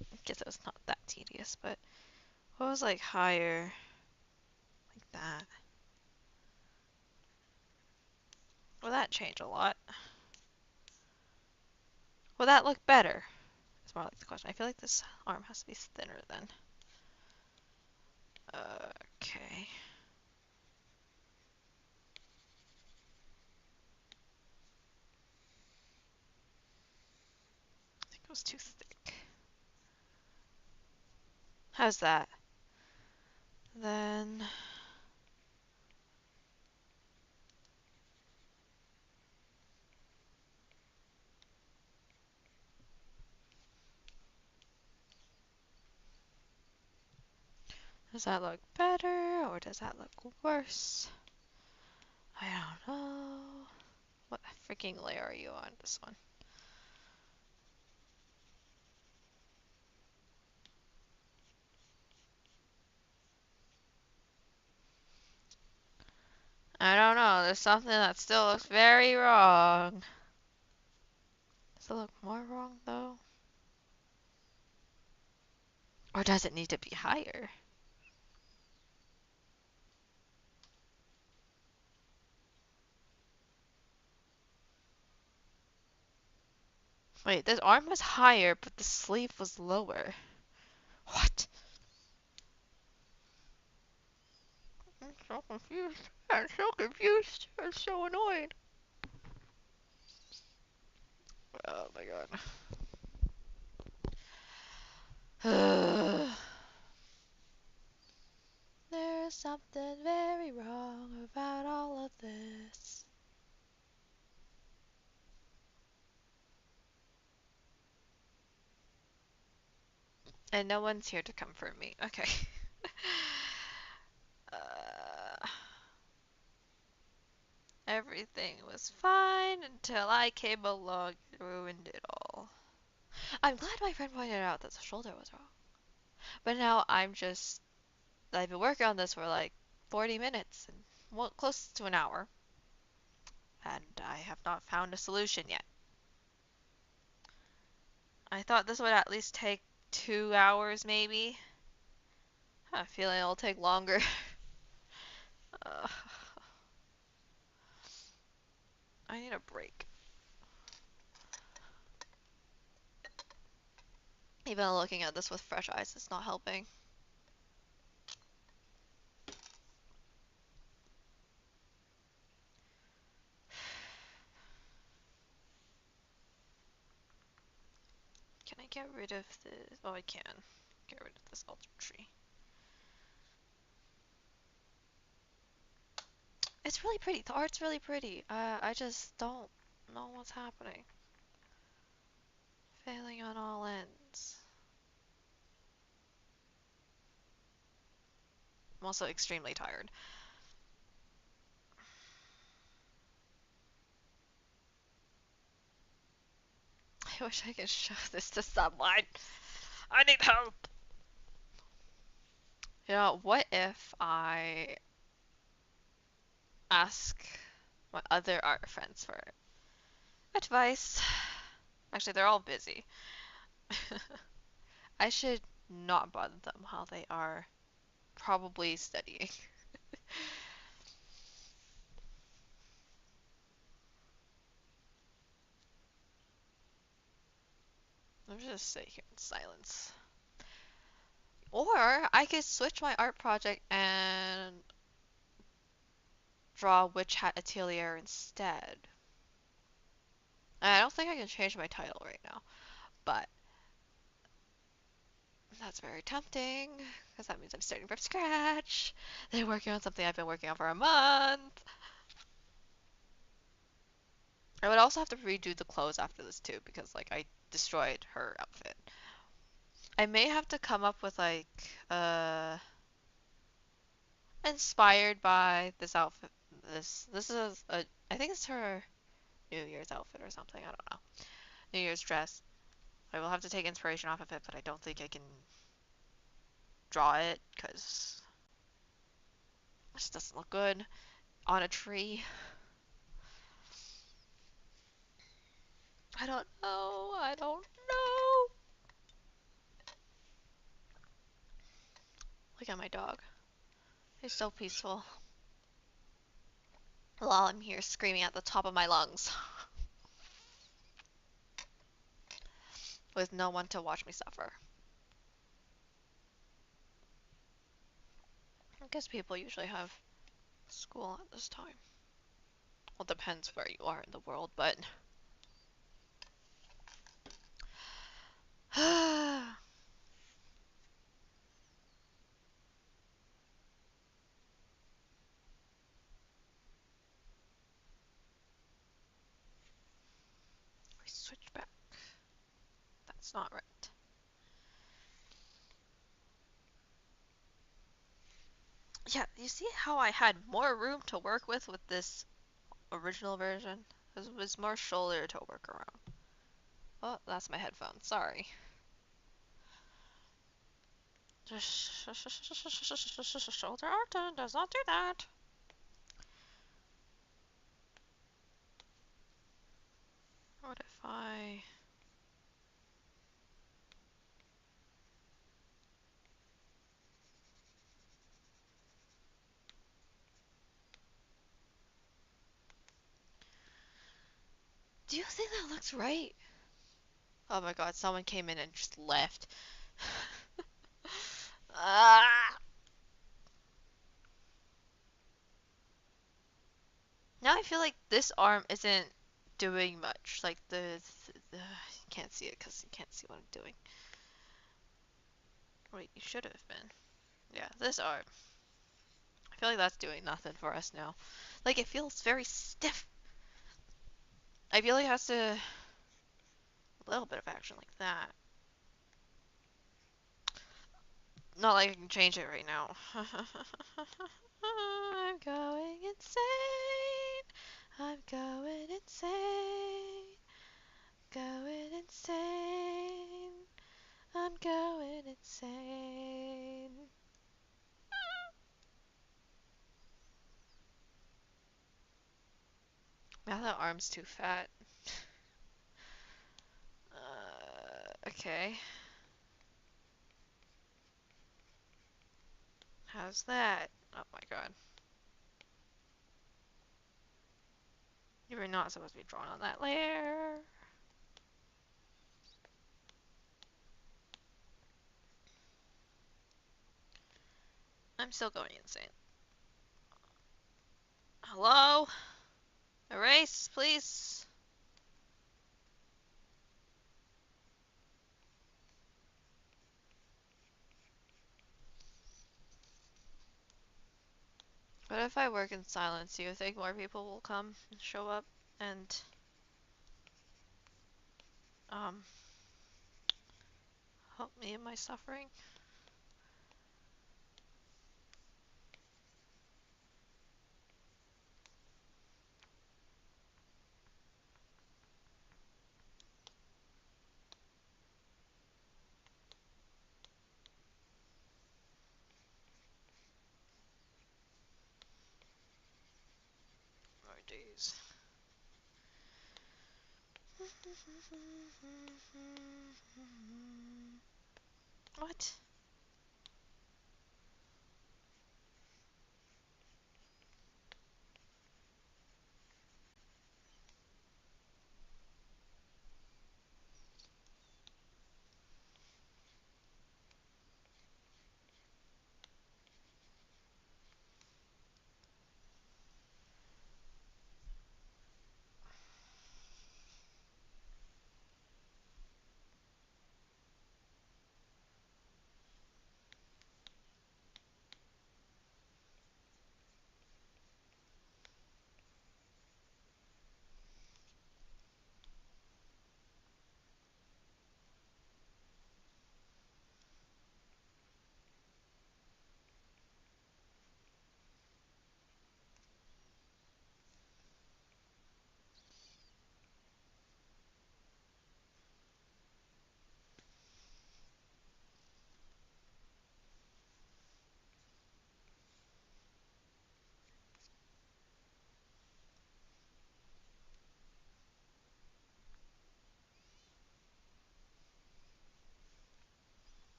I guess it was not that tedious, but what was like higher? Like that. Will that change a lot? Will that look better? It's more like the question. I feel like this arm has to be thinner then. Okay. I think it was too thick. How's that? Then does that look better or does that look worse? I don't know. What freaking layer are you on this one? I don't know. There's something that still looks very wrong. Does it look more wrong though? Or does it need to be higher? Wait, this arm was higher, but the sleeve was lower. What? so confused. I'm so confused. I'm so annoyed. Oh my god. There's something very wrong about all of this. And no one's here to comfort me. Okay. uh, Everything was fine until I came along and ruined it all. I'm glad my friend pointed out that the shoulder was wrong. But now I've been working on this for like 40 minutes and well, close to an hour. And I have not found a solution yet. I thought this would at least take 2 hours maybe. I have a feeling it'll take longer. uh, I need a break. Even looking at this with fresh eyes is not helping. Can I get rid of this? Oh, I can. Get rid of this altar tree. It's really pretty. The art's really pretty. I just don't know what's happening. Failing on all ends. I'm also extremely tired. I wish I could show this to someone. I need help. You know, what if I ask my other art friends for advice? Actually, they're all busy. I should not bother them while they are probably studying. I'm just sit here in silence. Or I could switch my art project and draw Witch Hat Atelier instead. I don't think I can change my title right now, but that's very tempting because that means I'm starting from scratch. They're working on something I've been working on for a month. I would also have to redo the clothes after this too because like I destroyed her outfit. I may have to come up with like inspired by this outfit. This is a I think it's her New Year's outfit or something. I don't know. New Year's dress. I will have to take inspiration off of it, but I don't think I can draw it because it just doesn't look good on a tree. I don't know. I don't know. Look at my dog. He's so peaceful. While I'm here screaming at the top of my lungs with no one to watch me suffer. I guess people usually have school at this time. Well, depends where you are in the world, but we switch back. That's not right. Yeah, you see how I had more room to work with this original version? It was more shoulder to work around. Oh, that's my headphones. Sorry. Shoulder art does not do that. What if I... Do you think that looks right? Oh my god, someone came in and just left. Ah! Now I feel like this arm isn't doing much. Like you can't see it because you can't see what I'm doing. Wait, you should have been. Yeah, this arm. I feel like that's doing nothing for us now. Like it feels very stiff. I feel like it has to a little bit of action like that. Not like I can change it right now. I'm going insane. I'm going insane. Going insane. I'm going insane. Now that arm's too fat. Okay. How's that? Oh my god. You were not supposed to be drawn on that layer. I'm still going insane. Hello? Erase, please. What if I work in silence? Do you think more people will come and show up and um help me in my suffering? Oh jeez. What?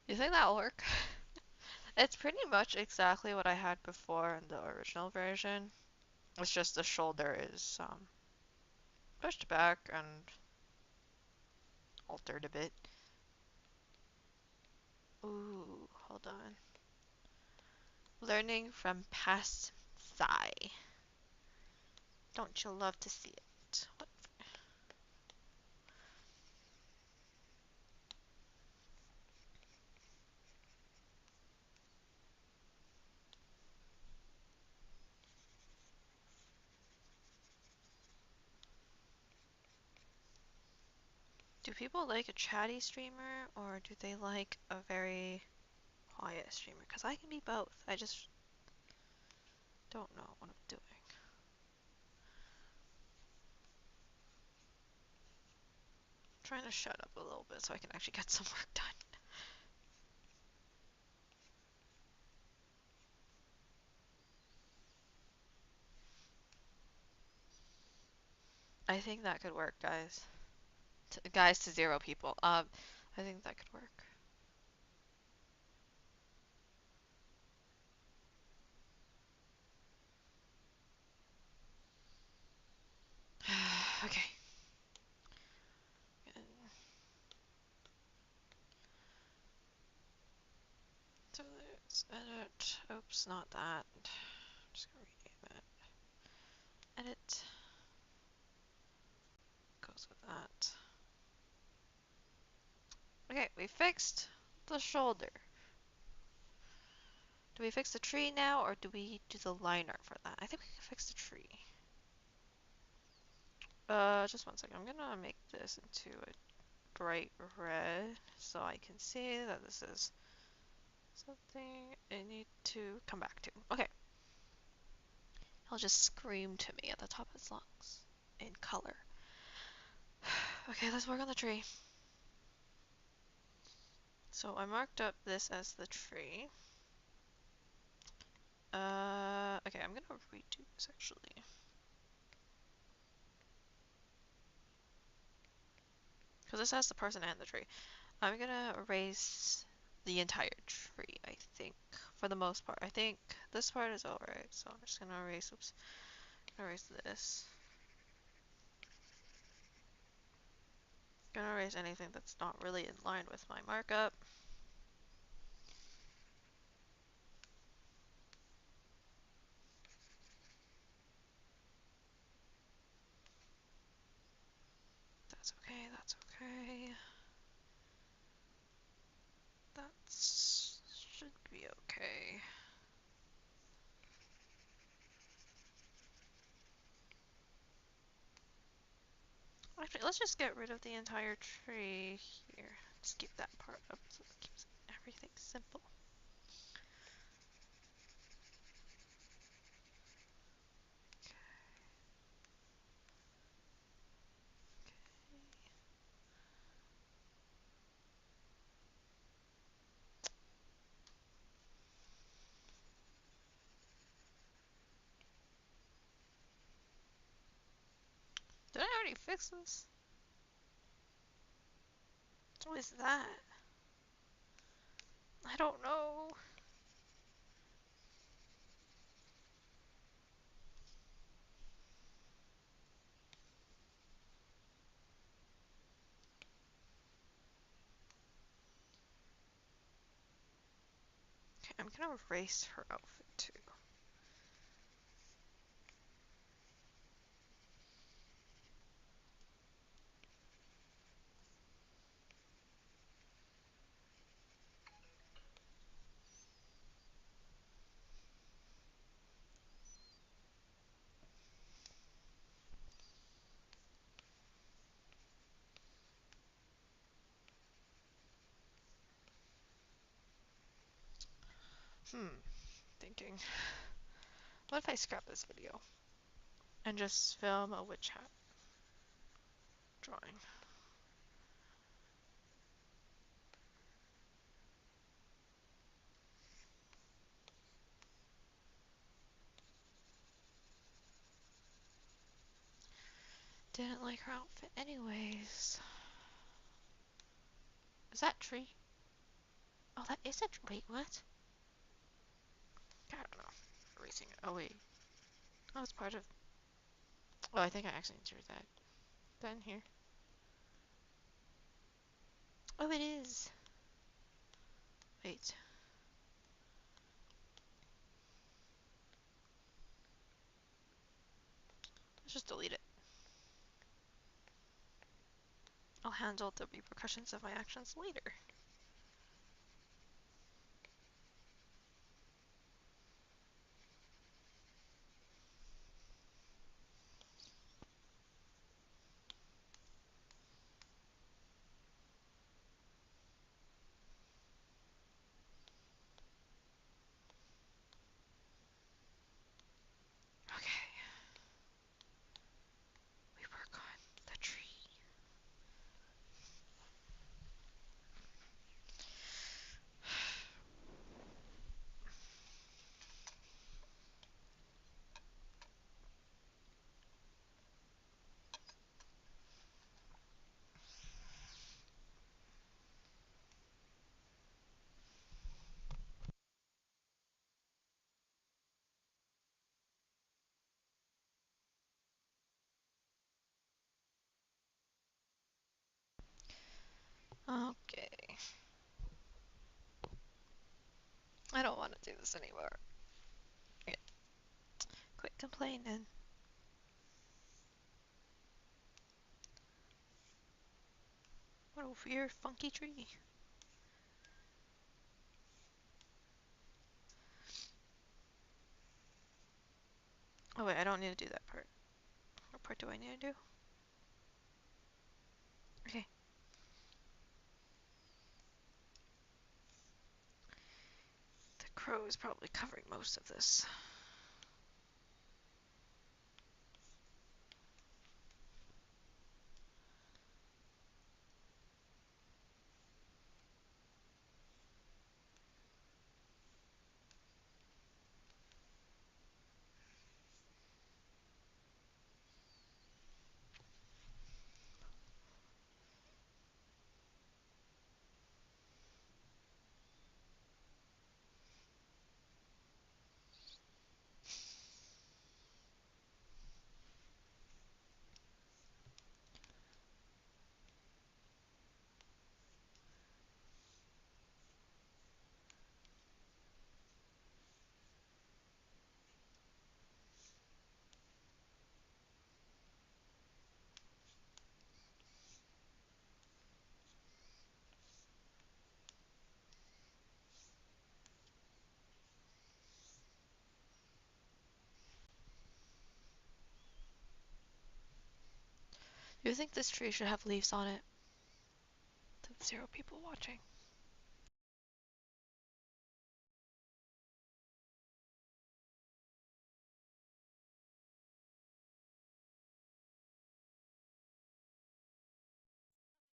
You think that'll work? It's pretty much exactly what I had before in the original version. It's just the shoulder is pushed back and altered a bit. Ooh, hold on. Learning from past Psy. Don't you love to see it? What? Do people like a chatty streamer or do they like a very quiet streamer? Because I can be both. I just don't know what I'm doing. I'm trying to shut up a little bit so I can actually get some work done. I think that could work, guys. Guys to 0 people. I think that could work. Okay. So Let's edit. Oops, not that. I'm just gonna rename it. Edit. Goes with that. Okay, we fixed the shoulder. Do we fix the tree now, or do we do the liner for that? I think we can fix the tree. Just one second. I'm gonna make this into a bright red so I can see that this is something I need to come back to. Okay. He'll just scream to me at the top of his lungs in color. Okay, let's work on the tree. So I marked up this as the tree. Okay, I'm gonna redo this actually. Because this has the person and the tree. I'm gonna erase the entire tree, I think. For the most part. I think this part is alright, so I'm just gonna erase, oops, erase this. Gonna erase anything that's not really in line with my markup. That's okay, that's okay. That should be okay. Actually, let's just get rid of the entire tree here. Just keep that part up so it keeps everything simple. Did I already fix this? What is that? I don't know. Okay, I'm gonna erase her outfit too. Thinking. What if I scrap this video and just film a witch hat drawing? Didn't like her outfit anyways. Is that tree? Oh, that is a tree. Wait, what? I don't know. Erasing it. Oh, wait. Oh, it's part of... Oh, I think I actually drew that. That in here. Oh, it is. Wait. Let's just delete it. I'll handle the repercussions of my actions later. Okay. We work on the tree. Okay. I don't want to do this anymore. Okay, quit complaining. What a weird, funky tree. Oh wait, I don't need to do that part. What part do I need to do? Okay. The crow is probably covering most of this. Do you think this tree should have leaves on it? With 0 people watching.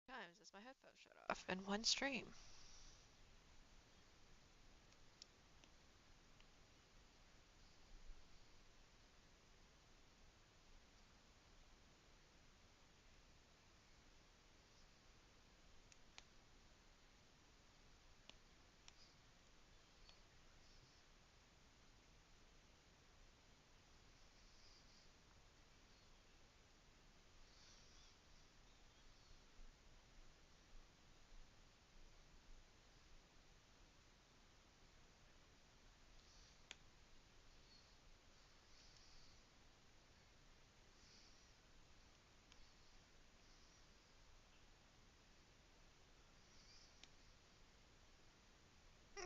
Times is my headphones shut off in one stream.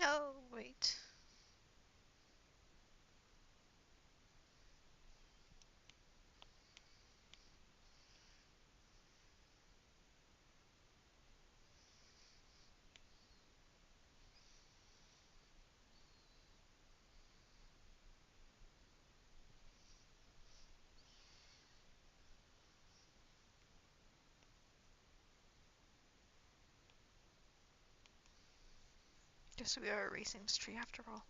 No, wait. Guess we are erasing this tree after all.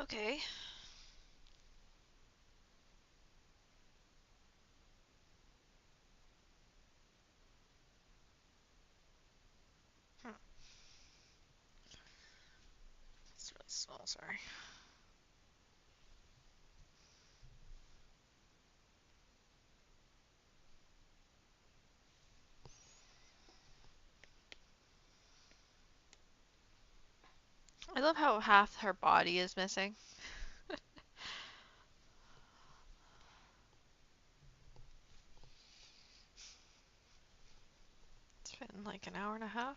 Okay. Hmm. It's really small, sorry. I love how half her body is missing. It's been like an hour and a half.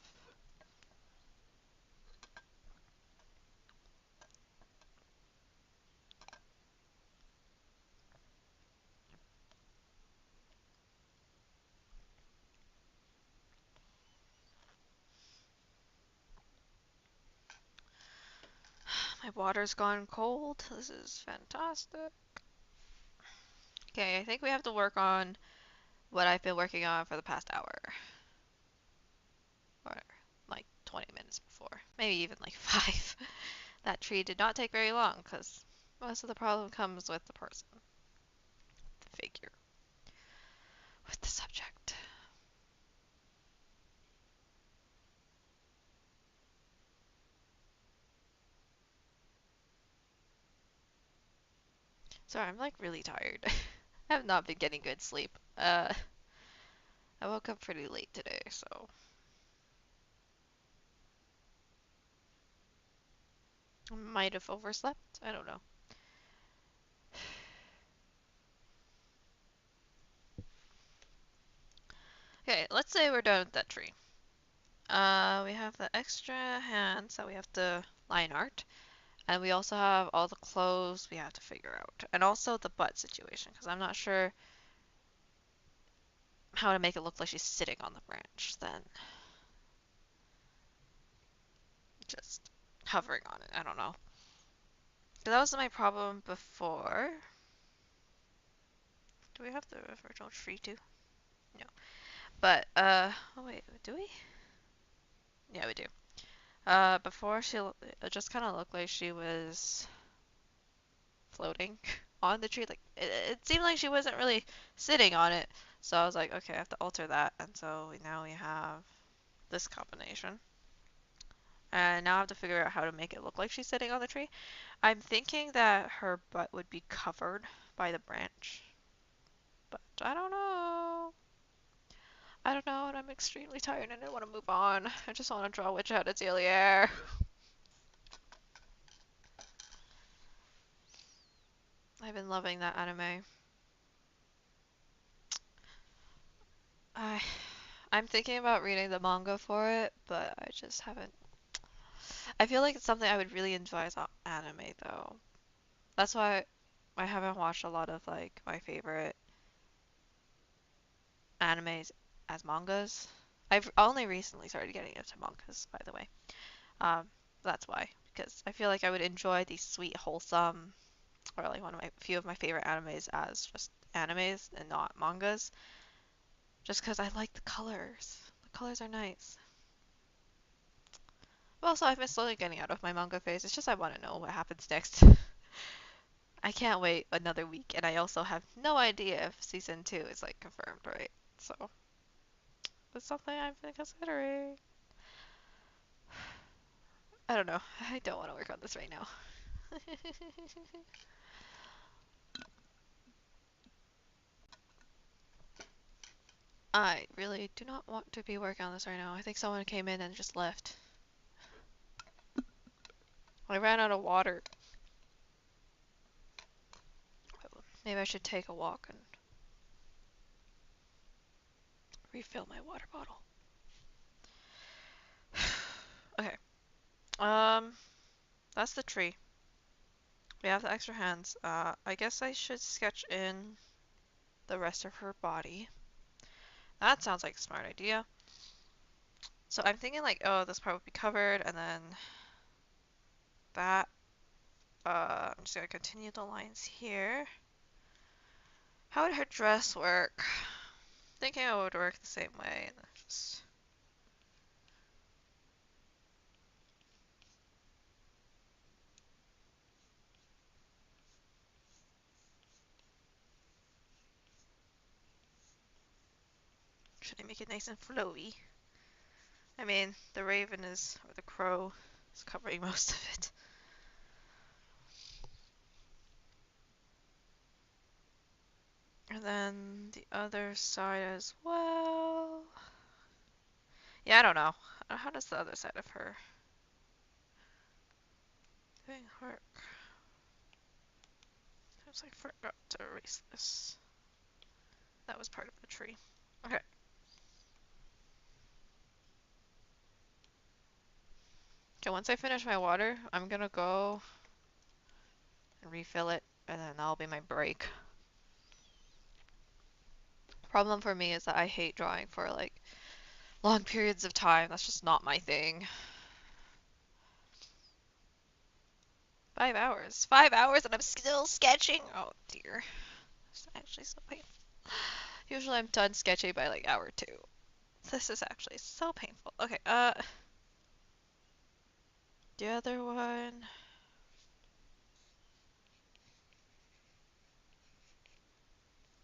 My water's gone cold. This is fantastic. Okay, I think we have to work on what I've been working on for the past hour. Or like 20 minutes before. Maybe even like 5. That tree did not take very long because most of the problem comes with the person, the figure, with the subject. Sorry, I'm like really tired. I have not been getting good sleep. I woke up pretty late today, so I might have overslept. I don't know. Okay, let's say we're done with that tree. We have the extra hands that we have to line art, and we also have all the clothes we have to figure out, and also the butt situation, because I'm not sure how to make it look like she's sitting on the branch than just hovering on it. I don't know. 'Cause that was my problem before. Do we have the original tree too? No. But, oh wait, do we? Yeah, we do. Before it just kind of looked like she was floating on the tree. Like, it seemed like she wasn't really sitting on it. So I was like, okay, I have to alter that. And so now we have this combination. And now I have to figure out how to make it look like she's sitting on the tree. I'm thinking that her butt would be covered by the branch, but I don't know. I don't know, and I'm extremely tired and I want to move on. I just want to draw Witch Hat Atelier. I've been loving that anime. I I'm thinking about reading the manga for it, but I just haven't. I feel like it's something I would really enjoy as anime though. That's why I haven't watched a lot of like my favorite animes as mangas. I've only recently started getting into mangas, by the way. Um, that's why, because I feel like I would enjoy these sweet, wholesome, or like one of my few of my favorite animes as just animes and not mangas, just because I like the colors. The colors are nice. But also, I've been slowly getting out of my manga phase. It's just I want to know what happens next. I can't wait another week, and I also have no idea if season 2 is like confirmed, right? So it's something I've been considering. I don't know. I don't want to work on this right now. I really do not want to be working on this right now. I think someone came in and just left. I ran out of water. Maybe I should take a walk and refill my water bottle. Okay. Um, that's the tree. We have the extra hands. I guess I should sketch in the rest of her body. That sounds like a smart idea. So I'm thinking like, oh, this part would be covered, and then that. I'm just gonna continue the lines here. How would her dress work? Thinking it would work the same way, and then just should I make it nice and flowy? I mean, the raven is, or the crow, is covering most of it. And then the other side as well. Yeah, I don't know. How does the other side of her? Thing work. Seems I forgot to erase this. That was part of the tree. Okay. Okay, once I finish my water, I'm gonna go and refill it, and then that'll be my break. Problem for me is that I hate drawing for like long periods of time. That's just not my thing. 5 hours. 5 hours and I'm still sketching. Oh dear. It's actually so painful. Usually I'm done sketching by like hour 2. This is actually so painful. Okay, the other one.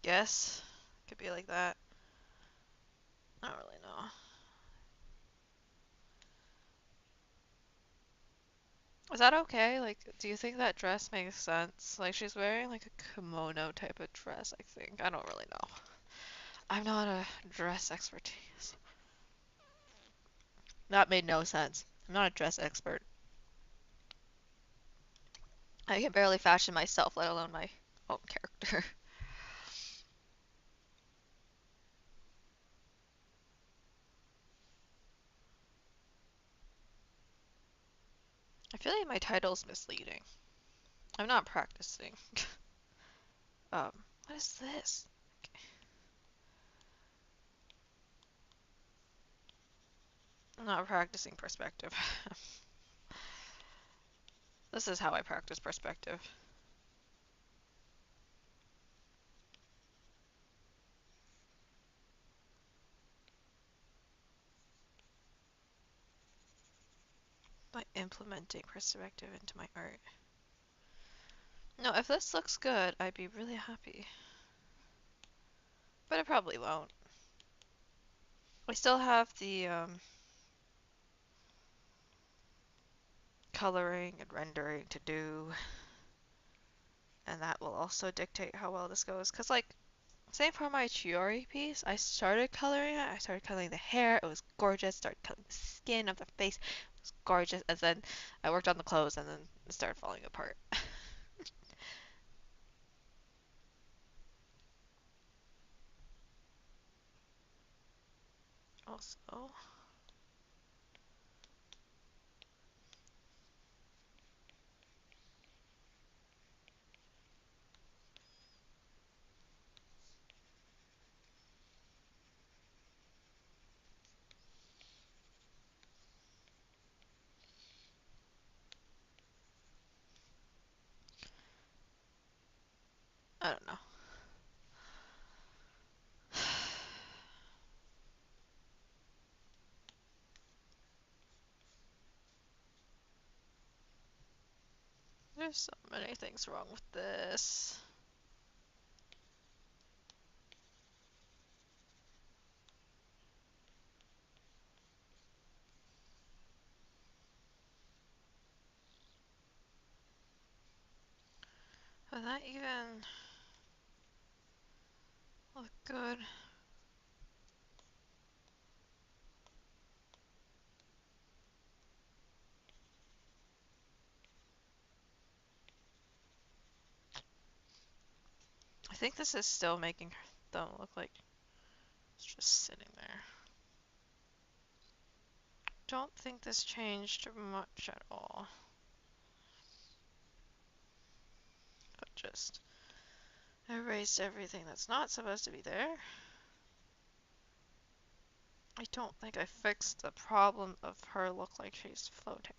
Yes. Could be like that. I don't really know. Is that okay? Like, do you think that dress makes sense? Like, she's wearing like a kimono type of dress, I think. I don't really know. I'm not a dress expertise. That made no sense. I'm not a dress expert. I can barely fashion myself, let alone my own character. I feel like my title's misleading. I'm not practicing. Um, what is this? Okay. I'm not practicing perspective. This is how I practice perspective. By implementing perspective into my art. No, if this looks good, I'd be really happy. But it probably won't. I still have the coloring and rendering to do, and that will also dictate how well this goes. Cause like, same for my Chiori piece, I started coloring it. I started coloring the hair. It was gorgeous. Started coloring the skin of the face. It was gorgeous. And then I worked on the clothes, and then it started falling apart. Also, I don't know. There's so many things wrong with this. Would that even look good? I think this is still making them look like it's just sitting there. Don't think this changed much at all. But just erased everything that's not supposed to be there. I don't think I fixed the problem of her look like she's floating.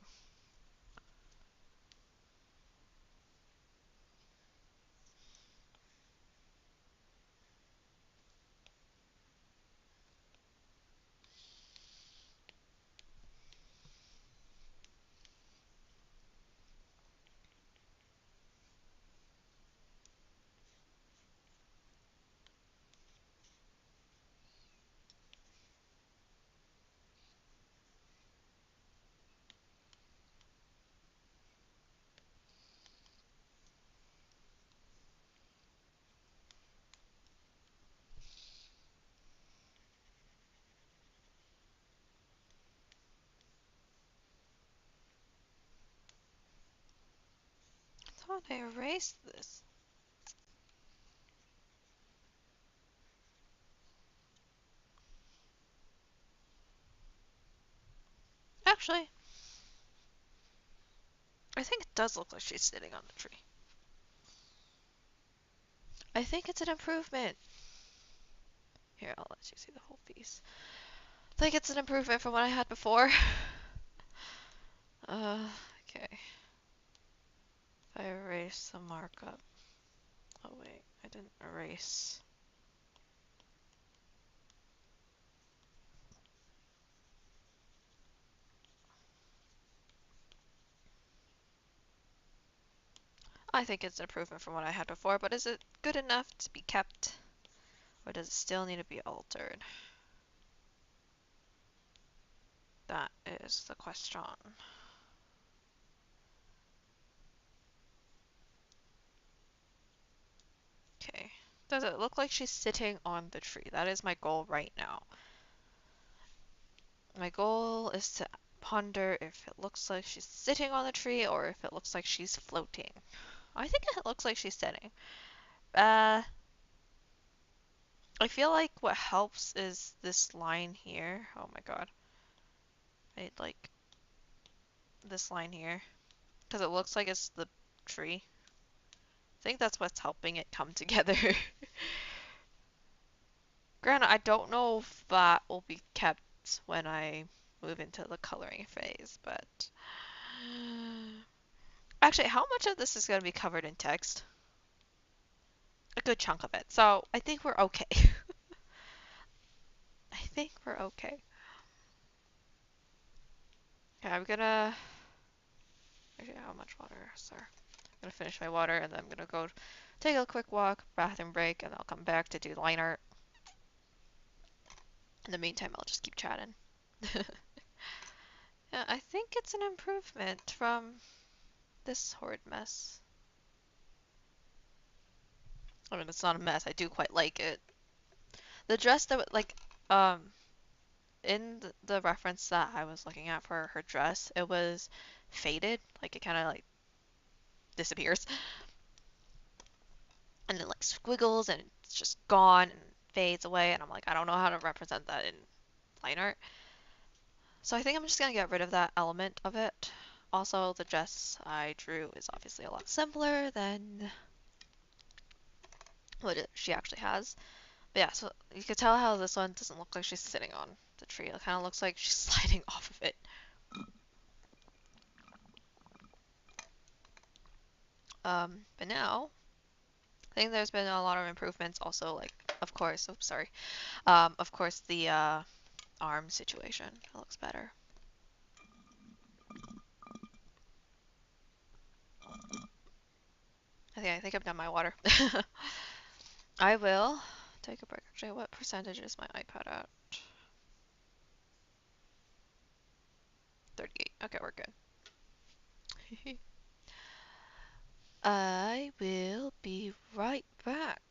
thought I erased this. Actually, I think it does look like she's sitting on the tree. I think it's an improvement. Here, I'll let you see the whole piece. I think it's an improvement from what I had before. Okay. If I erase the markup. Oh wait, I didn't erase. I think it's an improvement from what I had before, but is it good enough to be kept? Or does it still need to be altered? That is the question. Okay. Does it look like she's sitting on the tree? That is my goal right now. My goal is to ponder if it looks like she's sitting on the tree or if it looks like she's floating. I think it looks like she's sitting. I feel like what helps is this line here. Oh my god. I like this line here. Because it looks like it's the tree. I think that's what's helping it come together. Granted, I don't know if that will be kept when I move into the coloring phase, but actually, how much of this is going to be covered in text? A good chunk of it. So I think we're okay. I think we're okay. Okay, I'm gonna. Actually, how much water? Sorry. I'm gonna finish my water and then I'm gonna go take a quick walk, bathroom break, and I'll come back to do line art. In the meantime, I'll just keep chatting. Yeah, I think it's an improvement from this horrid mess. I mean, it's not a mess. I do quite like it. The dress that, like, in the reference that I was looking at for her dress, it was faded. Like, it kind of, like, disappears. And it, like, squiggles and it's just gone and fades away. And I'm like, I don't know how to represent that in line art. So I think I'm just gonna get rid of that element of it. Also, the dress I drew is obviously a lot simpler than what she actually has. But yeah, so you can tell how this one doesn't look like she's sitting on the tree. It kind of looks like she's sliding off of it. But now, I think there's been a lot of improvements. Also, like, of course, oops, sorry. Of course, the arm situation looks better. I think I've done my water. I will take a break. Actually, what percentage is my iPad at? 38. Okay, we're good. I will be right back.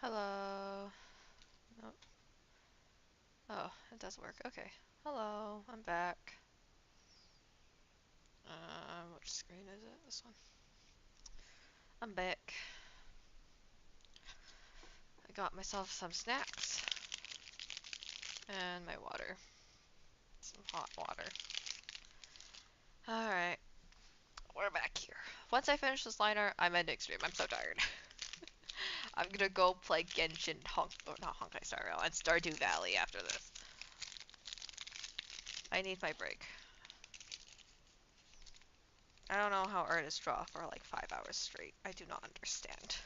Hello. Oh, oh, it does work. Okay. Hello, I'm back. Which screen is it? This one. I'm back. I got myself some snacks and my water. Some hot water. Alright, we're back here. Once I finish this liner, I'm ending stream. I'm so tired. I'm gonna go play Genshin or not Honkai Star Rail, and Stardew Valley after this. I need my break. I don't know how artists draw for like 5 hours straight. I do not understand.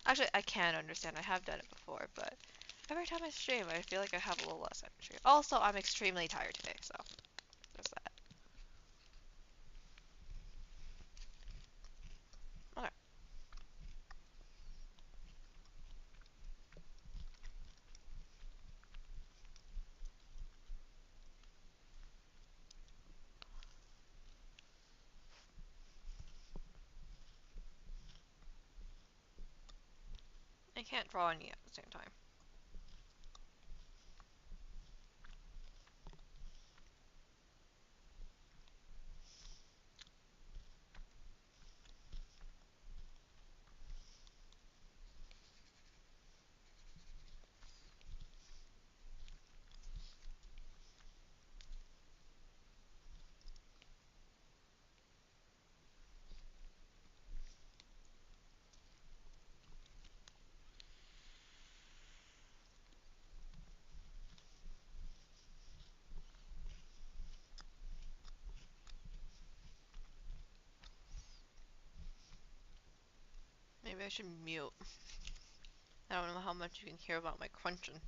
Actually, I can understand. I have done it before, but every time I stream, I feel like I have a little less energy. Also, I'm extremely tired today, so there's that. Okay. I can't draw any at the same time. Maybe I should mute. I don't know how much you can hear about my crunching.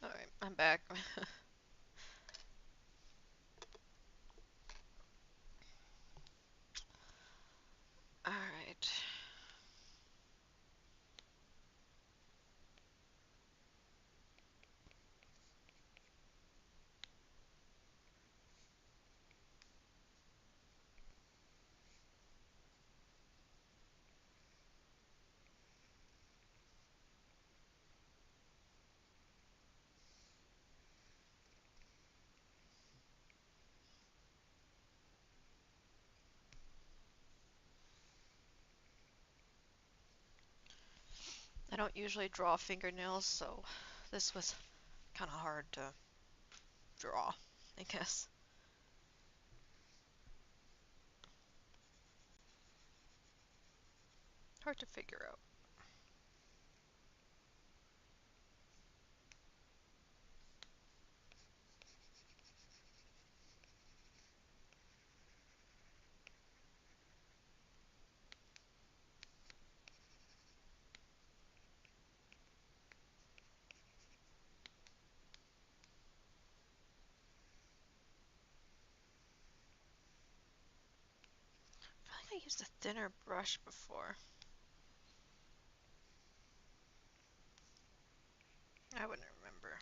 Alright, I'm back. Alright. I don't usually draw fingernails, so this was kind of hard to draw, I guess. Hard to figure out. I feel like I used a thinner brush before. I wouldn't remember.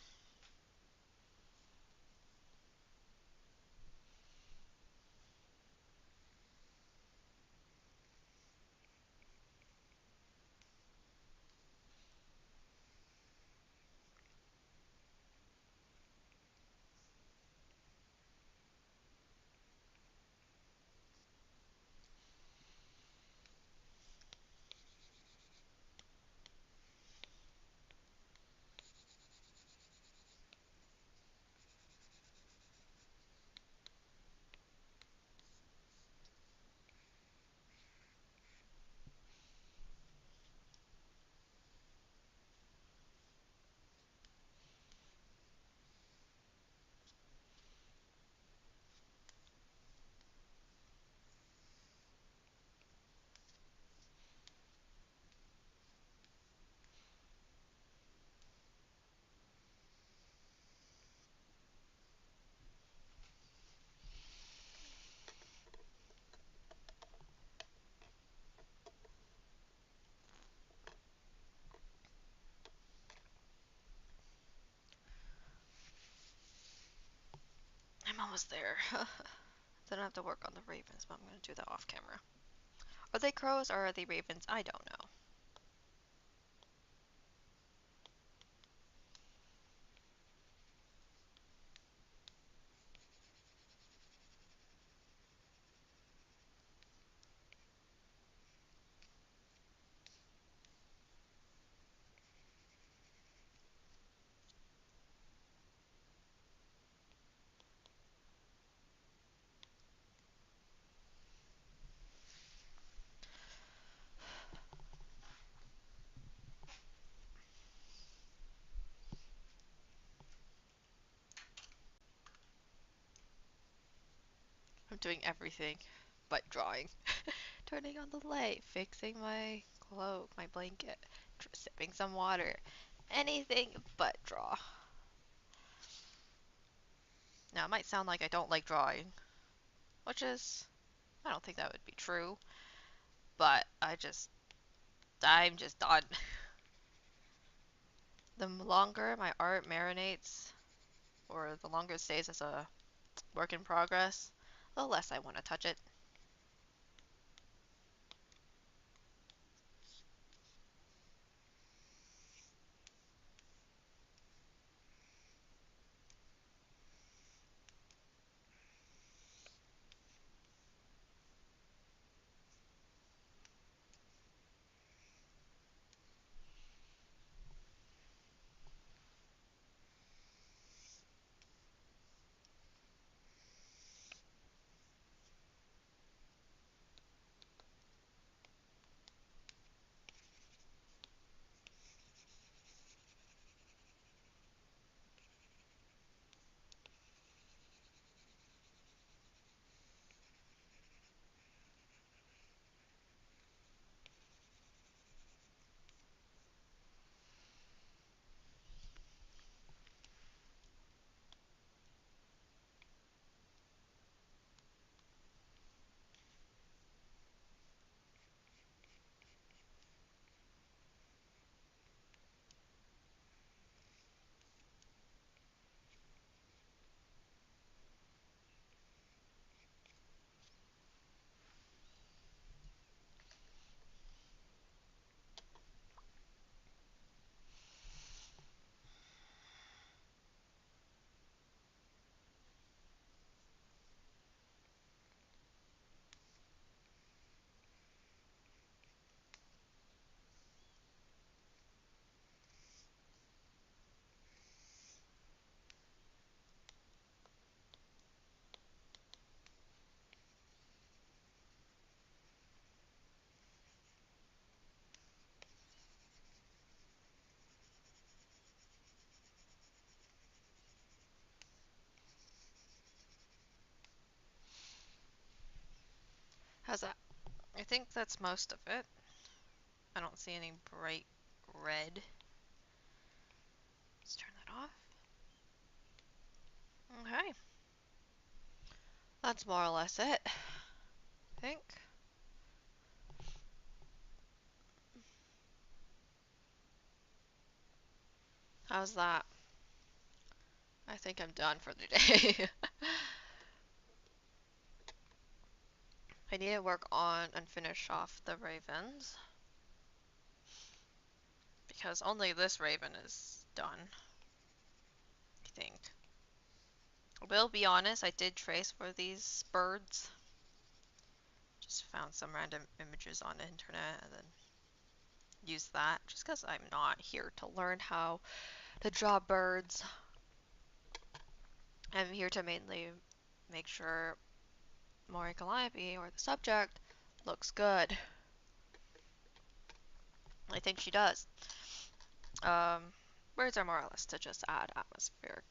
I'm almost there. Then I have to work on the ravens, but I'm going to do that off camera. Are they crows or are they ravens? I don't know. I'm doing everything but drawing. Turning on the light, fixing my cloak, my blanket, sipping some water. Anything but draw. Now, it might sound like I don't like drawing, which is, I don't think that would be true, but I'm just done. The longer my art marinates, or the longer it stays as a work in progress, the less I want to touch it. How's that? I think that's most of it. I don't see any bright red. Let's turn that off. Okay. That's more or less it, I think. How's that? I think I'm done for the day. I need to work on and finish off the ravens. Because only this raven is done, I think. I will be honest, I did trace for these birds. Just found some random images on the internet and then used that. Just because I'm not here to learn how to draw birds. I'm here to mainly make sure Mori Calliope, or the subject, looks good. I think she does. Birds are more or less to just add atmospheric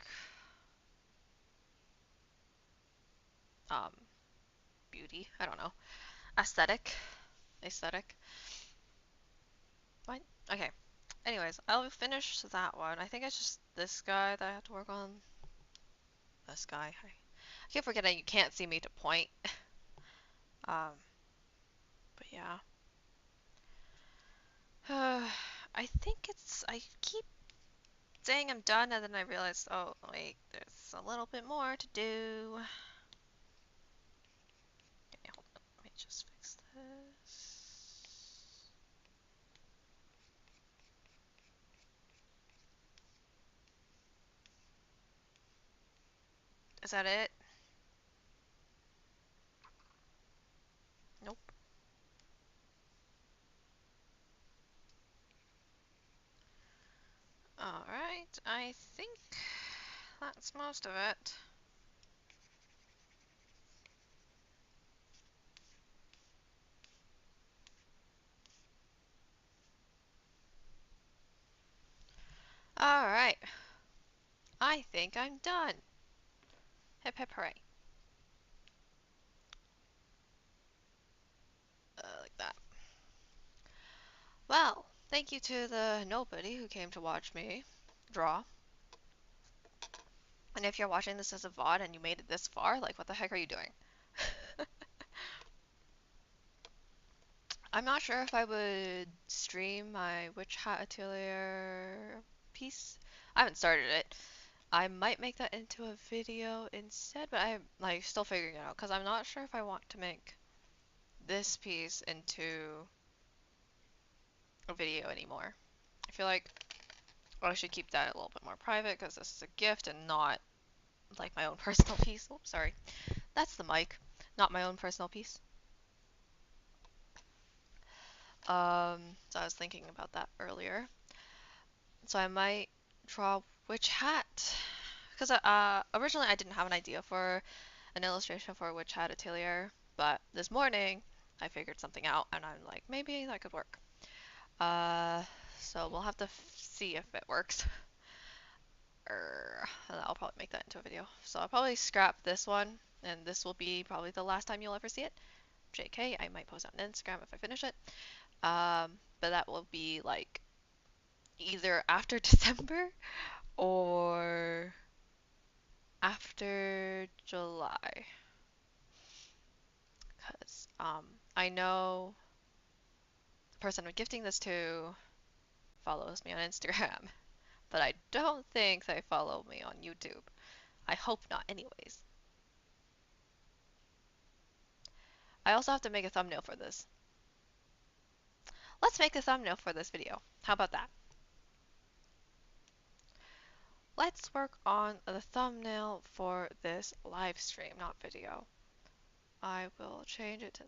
um, beauty. I don't know. Aesthetic. Aesthetic. Fine. Okay. Anyways, I'll finish that one. I think it's just this guy that I have to work on. This guy. I keep forgetting you can't see me to point. But yeah. I think it's. I keep saying I'm done, and then I realize, oh wait, there's a little bit more to do. Okay, hold on. Let me just fix this. Is that it? Nope. Alright, I think that's most of it. Alright, I think I'm done. Hip hip hooray. Like that. Well, thank you to the nobody who came to watch me draw. And if you're watching this as a VOD and you made it this far, like what the heck are you doing? I'm not sure if I would stream my Witch Hat Atelier piece. I haven't started it. I might make that into a video instead, but I'm like still figuring it out because I'm not sure if I want to make this piece into a video anymore. I feel like I should keep that a little bit more private because this is a gift and not like my own personal piece. Oops, sorry. That's the mic, not my own personal piece. So I was thinking about that earlier. So I might draw Witch Hat because originally I didn't have an idea for an illustration for Witch Hat Atelier, but this morning I figured something out and I'm like, maybe that could work. Uh, so we'll have to see if it works. And I'll probably make that into a video. So I'll probably scrap this one, and this will be probably the last time you'll ever see it. JK, I might post on Instagram if I finish it. But that will be like either after December or after July. Because I know the person I'm gifting this to follows me on Instagram, but I don't think they follow me on YouTube. I hope not, anyways. I also have to make a thumbnail for this. Let's make a thumbnail for this video. How about that? Let's work on the thumbnail for this live stream, not video. I will change it to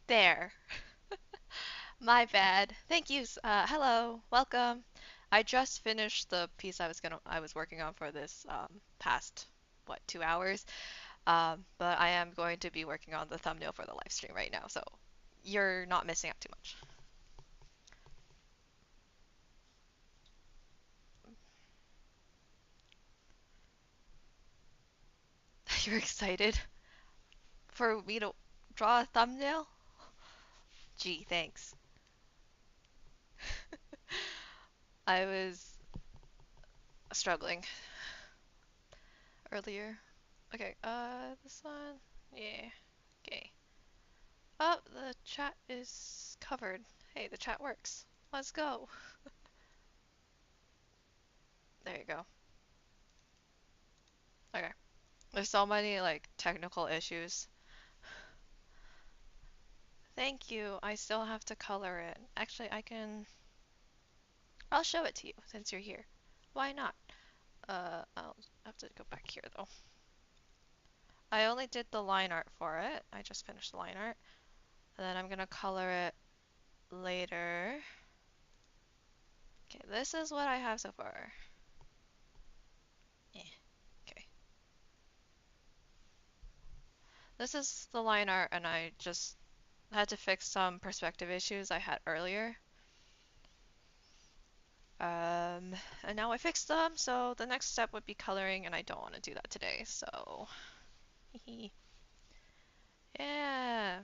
There. My bad. Thank you. Hello. Welcome. I just finished the piece I was working on for this past 2 hours. But I am going to be working on the thumbnail for the live stream right now, so you're not missing out too much. You're excited for me to draw a thumbnail? Gee, thanks. I was struggling earlier. Okay, this one. Yeah. Okay. Oh, the chat is covered. Hey, the chat works. Let's go. There you go. Okay. There's so many like technical issues. Thank you. I still have to color it. Actually, I'll show it to you since you're here. Why not? I'll have to go back here though. I only did the line art for it. I just finished the line art. And then I'm gonna color it later. Okay, this is what I have so far. Eh, okay. This is the line art and I just had to fix some perspective issues I had earlier. And now I fixed them, so the next step would be coloring, and I don't want to do that today, so yeah.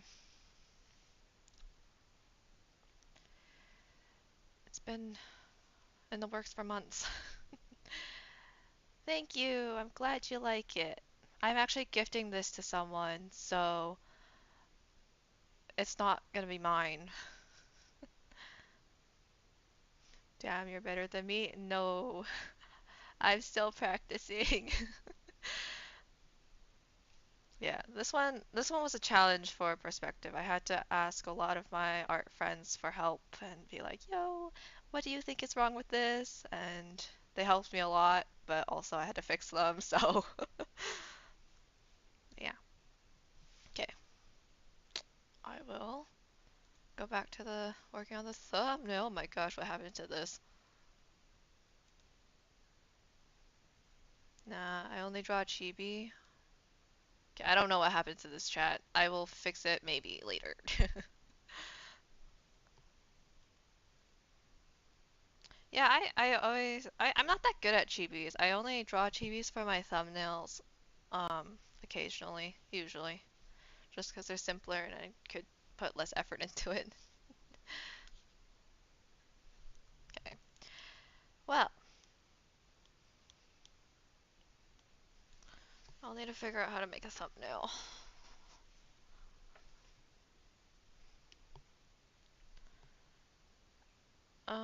It's been in the works for months. Thank you. I'm glad you like it. I'm actually gifting this to someone, so it's not gonna be mine. Damn, you're better than me? No, I'm still practicing. Yeah, this one was a challenge for perspective. I had to ask a lot of my art friends for help and be like, "Yo, what do you think is wrong with this?" And they helped me a lot, but also I had to fix them, so yeah. Okay, I will go back to the working on the thumbnail. Oh my gosh, what happened to this? Nah, I only draw chibi. Okay, I don't know what happened to this chat. I will fix it maybe later. Yeah, I'm not that good at chibis. I only draw chibis for my thumbnails, occasionally, usually, just because they're simpler and I could put less effort into it. Okay. Well, I'll need to figure out how to make a thumbnail. Uh,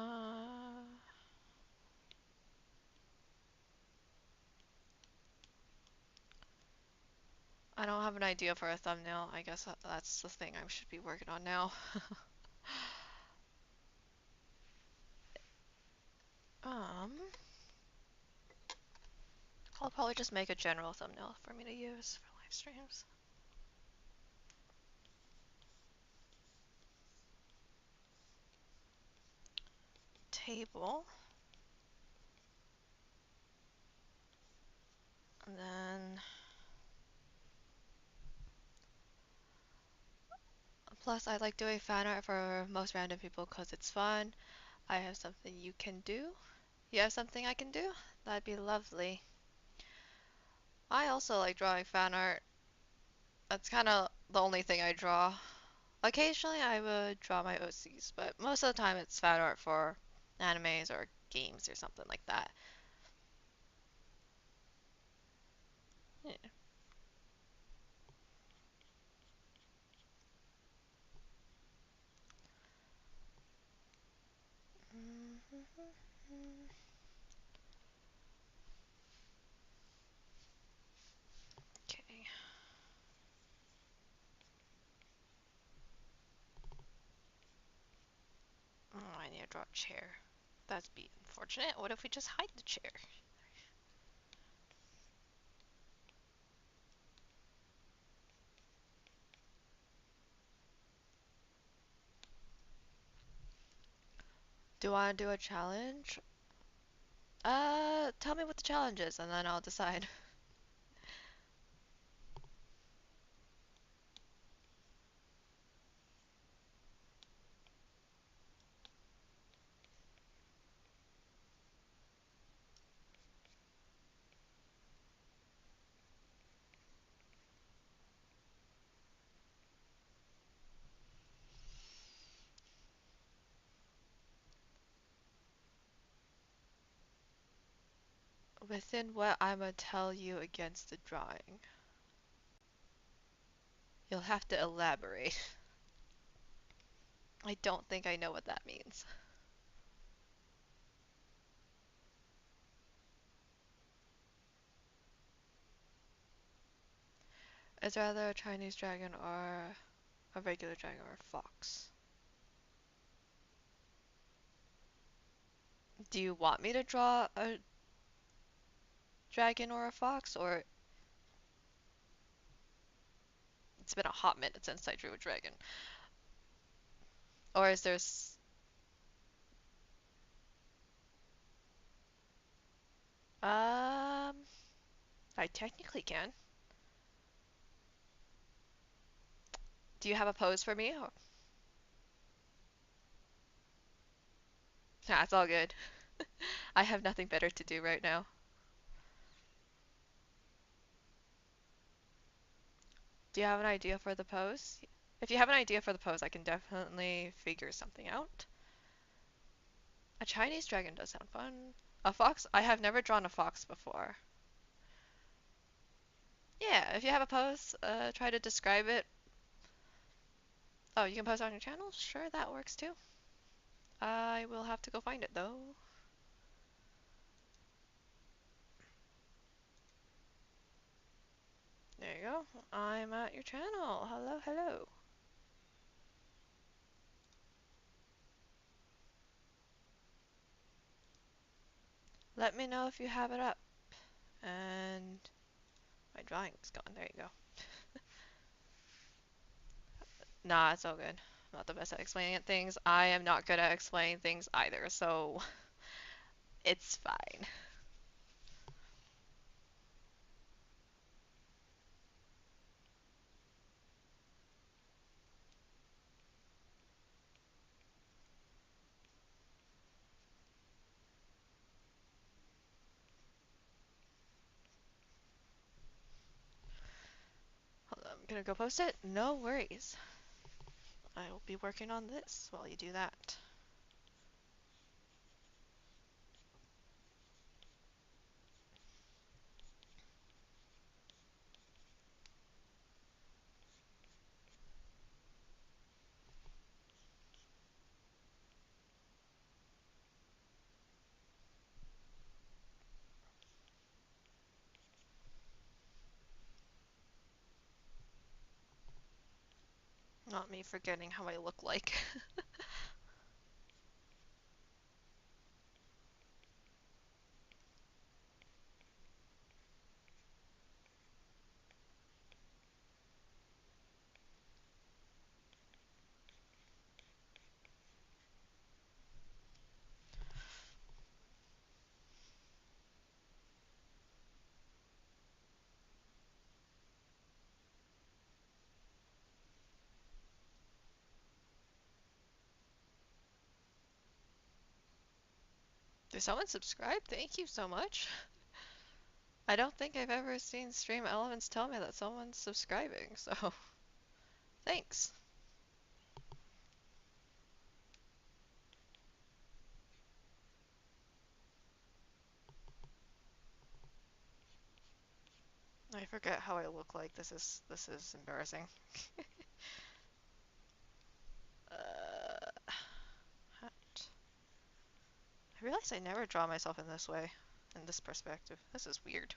I don't have an idea for a thumbnail. I guess that's the thing I should be working on now. Um, I'll probably just make a general thumbnail for me to use for live streams. Table. And then plus I like doing fan art for most random people because it's fun. I have something you can do. You have something I can do? That'd be lovely. I also like drawing fan art. That's kind of the only thing I draw. Occasionally I would draw my OCs, but most of the time it's fan art for animes or games or something like that. Yeah. Okay. Oh, I need to draw a chair. That'd be unfortunate. What if we just hide the chair? Do you want to do a challenge? Tell me what the challenge is, and then I'll decide. Within what I'm gonna tell you against the drawing. You'll have to elaborate. I don't think I know what that means. Is rather a Chinese dragon or a regular dragon or a fox? Do you want me to draw a dragon or a fox, or it's been a hot minute since I drew a dragon? Or is there I technically can. Do you have a pose for me? Or... Nah, it's all good. I have nothing better to do right now. Do you have an idea for the pose? If you have an idea for the pose, I can definitely figure something out. A Chinese dragon does sound fun. A fox? I have never drawn a fox before. Yeah, if you have a pose, try to describe it. Oh, you can post on your channel? Sure, that works too. I will have to go find it though. There you go. I'm at your channel. Hello, hello. Let me know if you have it up. And my drawing's gone. There you go. Nah, it's all good. I'm not the best at explaining things. I am not good at explaining things either, so it's fine. Hold on, I'm gonna go post it. No worries. I will be working on this while you do that. Not me forgetting how I look like. Did someone subscribe? Thank you so much. I don't think I've ever seen Stream Elements tell me that someone's subscribing, so thanks. I forget how I look like. This is embarrassing. Hat. I realize I never draw myself in this way, in this perspective. This is weird.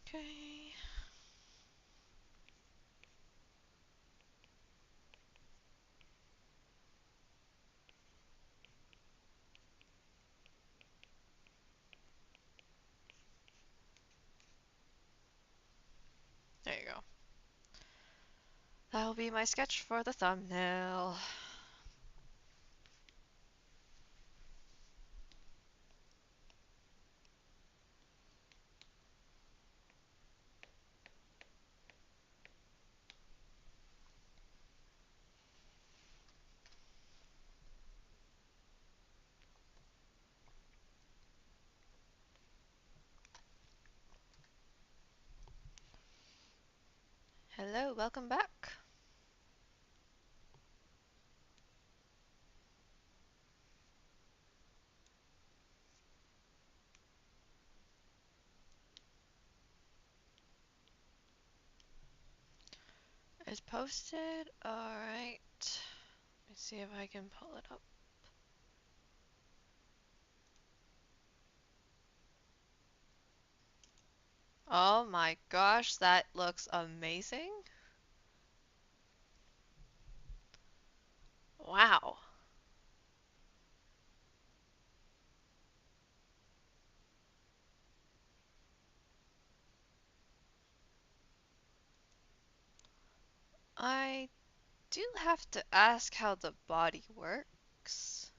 Okay. There you go. That'll be my sketch for the thumbnail. Hello, welcome back. It's posted. Alright. Let me see if I can pull it up. Oh my gosh, that looks amazing. Wow. I do have to ask how the body works.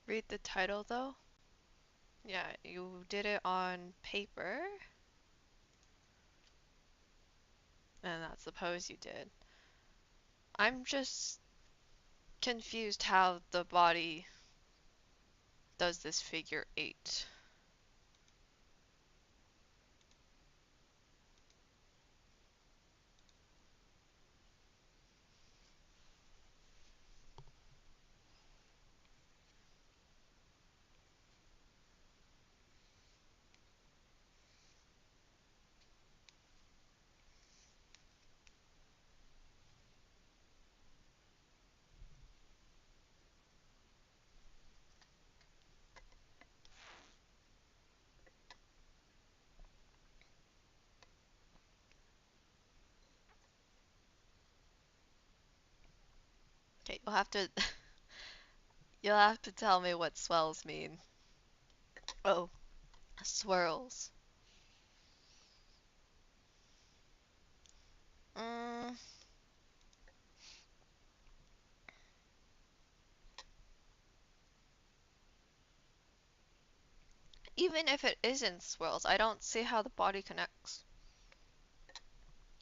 Read the title though. Yeah, you did it on paper, and that's the pose you did. I'm just confused how the body does this figure eight. Okay, you'll have to tell me what swells mean. Oh, swirls. Mm, even if it isn't swirls, I don't see how the body connects.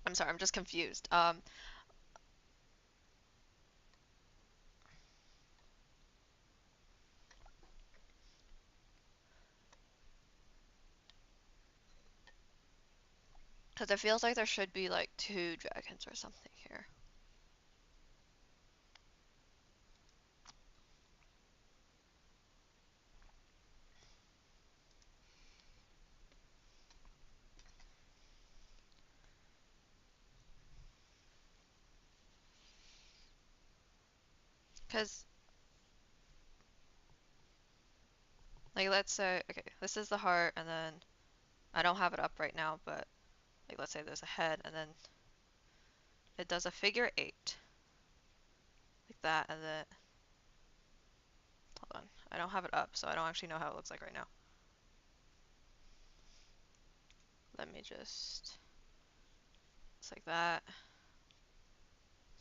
I'm sorry, I'm just confused. Because it feels like there should be like two dragons or something here. Because, like, let's say, okay, this is the heart, and then I don't have it up right now, but like, let's say there's a head, and then it does a figure eight, like that, and then, hold on, I don't have it up, so I don't actually know how it looks like right now. Let me just, it's like that,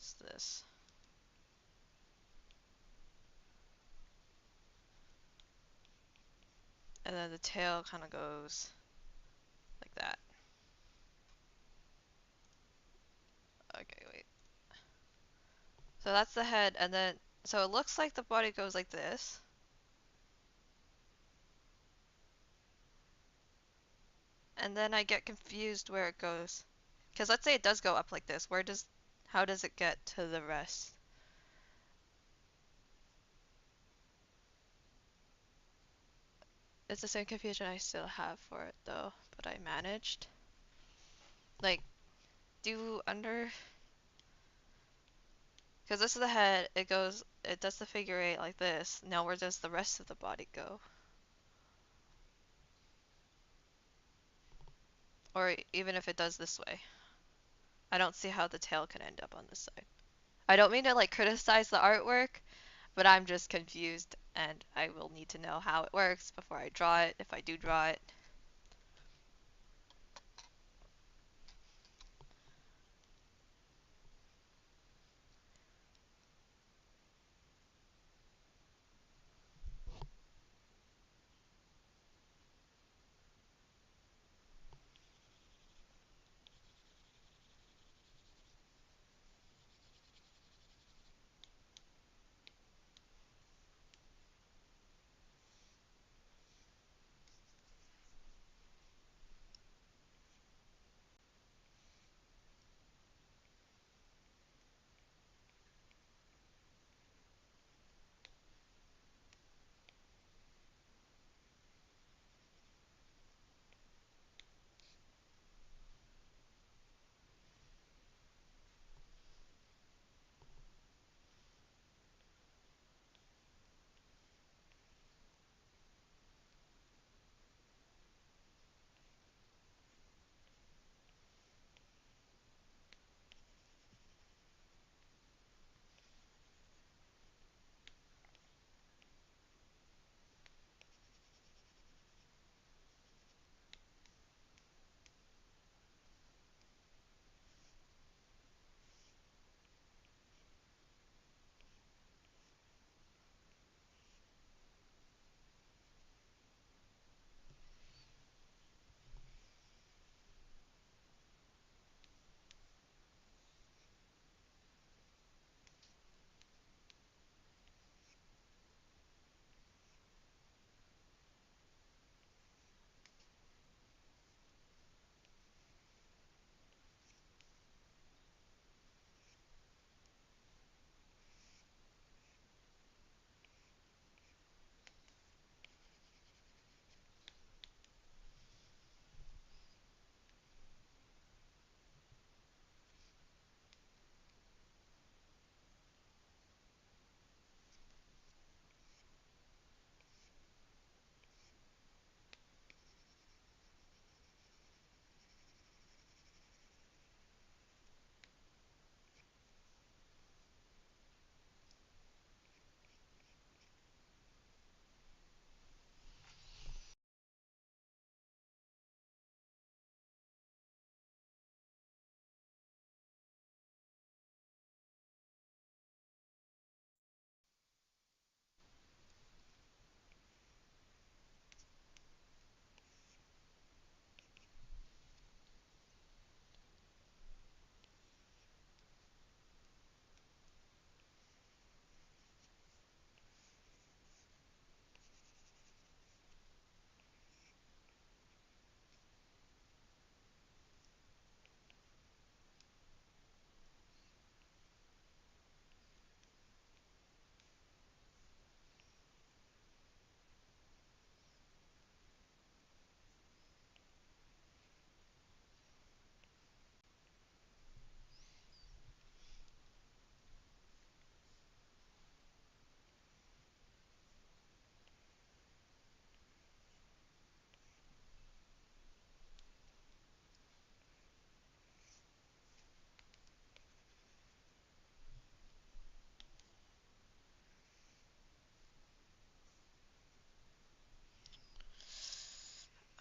it's this. And then the tail kind of goes like that. Okay, wait. So that's the head, and then, so it looks like the body goes like this. And then I get confused where it goes. Because let's say it does go up like this. How does it get to the rest? It's the same confusion I still have for it though, but I managed. Like, do under, Because this is the head, it does the figure eight like this. Now where does the rest of the body go? Or even if it does this way. I don't see how the tail can end up on this side. I don't mean to like criticize the artwork, but I'm just confused and I will need to know how it works before I draw it, if I do draw it.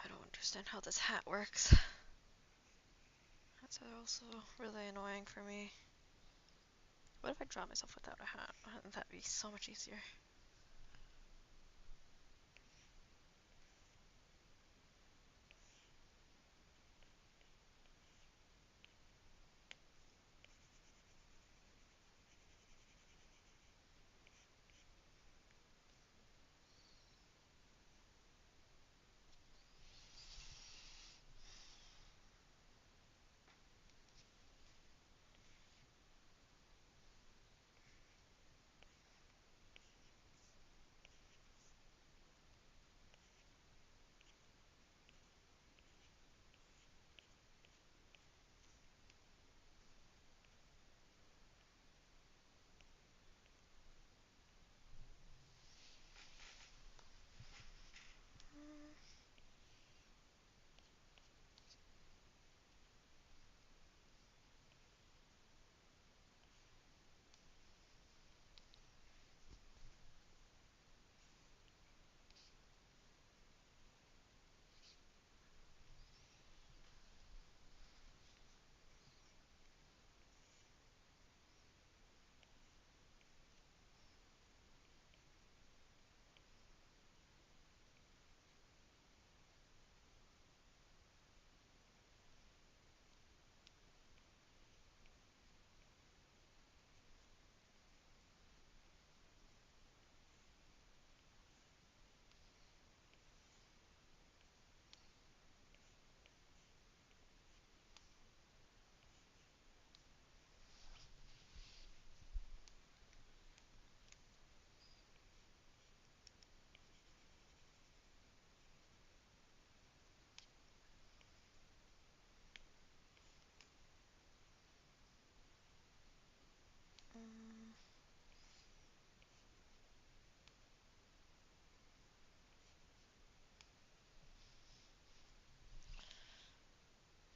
I don't understand how this hat works. That's also really annoying for me. What if I draw myself without a hat? That'd be so much easier.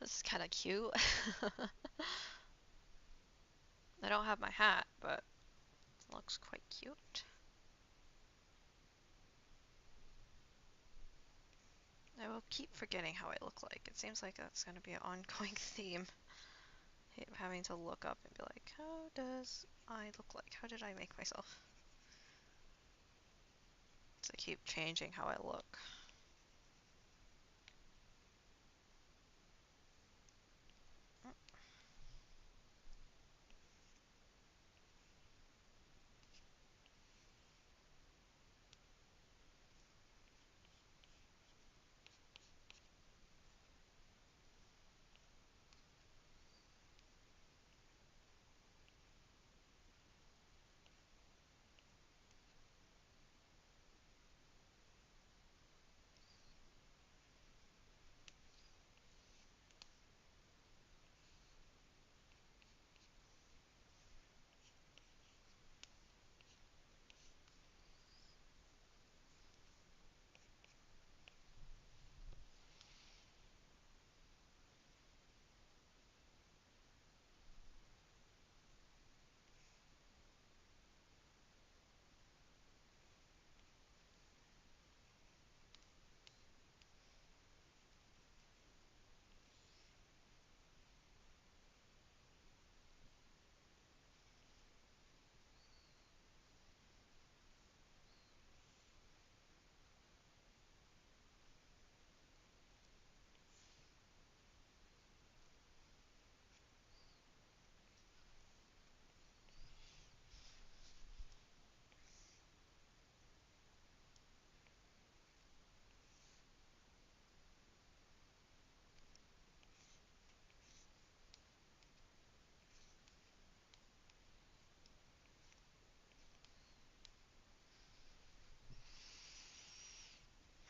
This is kind of cute. I don't have my hat, but it looks quite cute. I will keep forgetting how I look like. It seems like that's going to be an ongoing theme. Having to look up and be like, how does I look like? How did I make myself? So I keep changing how I look.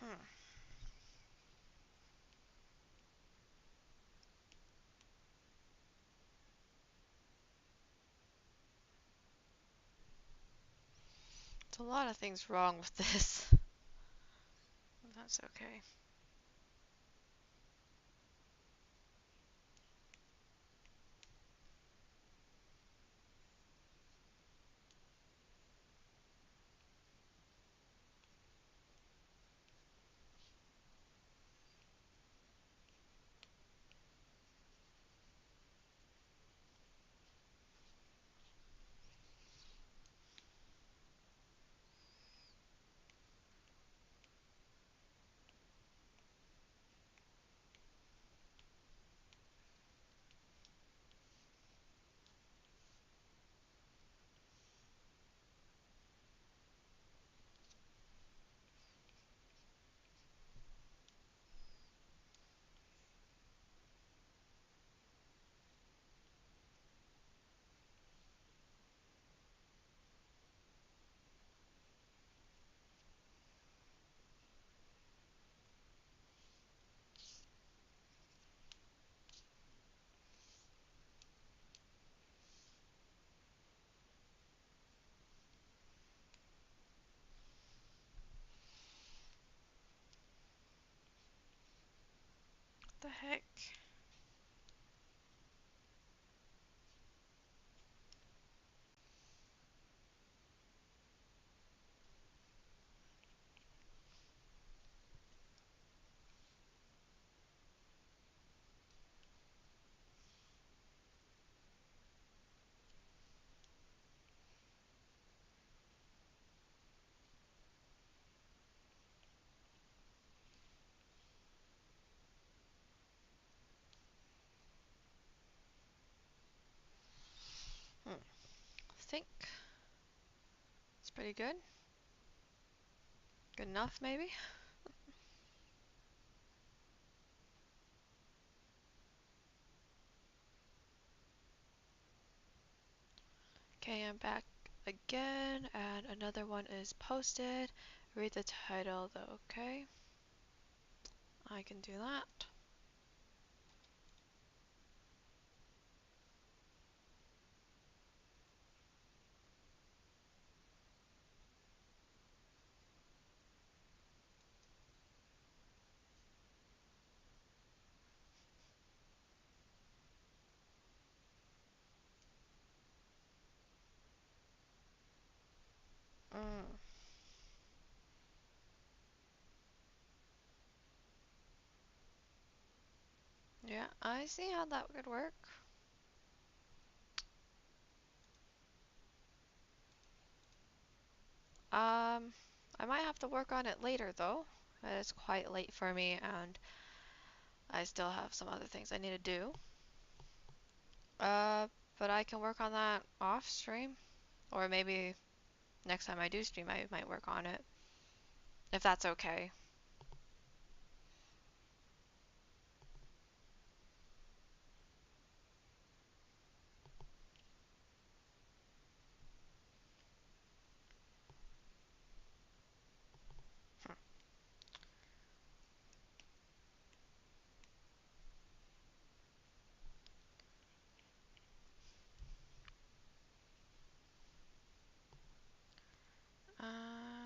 Hmm. There's a lot of things wrong with this. That's okay. What the heck? Hmm. I think it's pretty good. Good enough, maybe? Okay, I'm back again, and another one is posted. Read the title though, okay? I can do that. Mm. Yeah, I see how that would work. I might have to work on it later though. It's quite late for me and I still have some other things I need to do. Uh, but I can work on that off stream. Or maybe next time I do stream, I might work on it. If that's okay. Uh,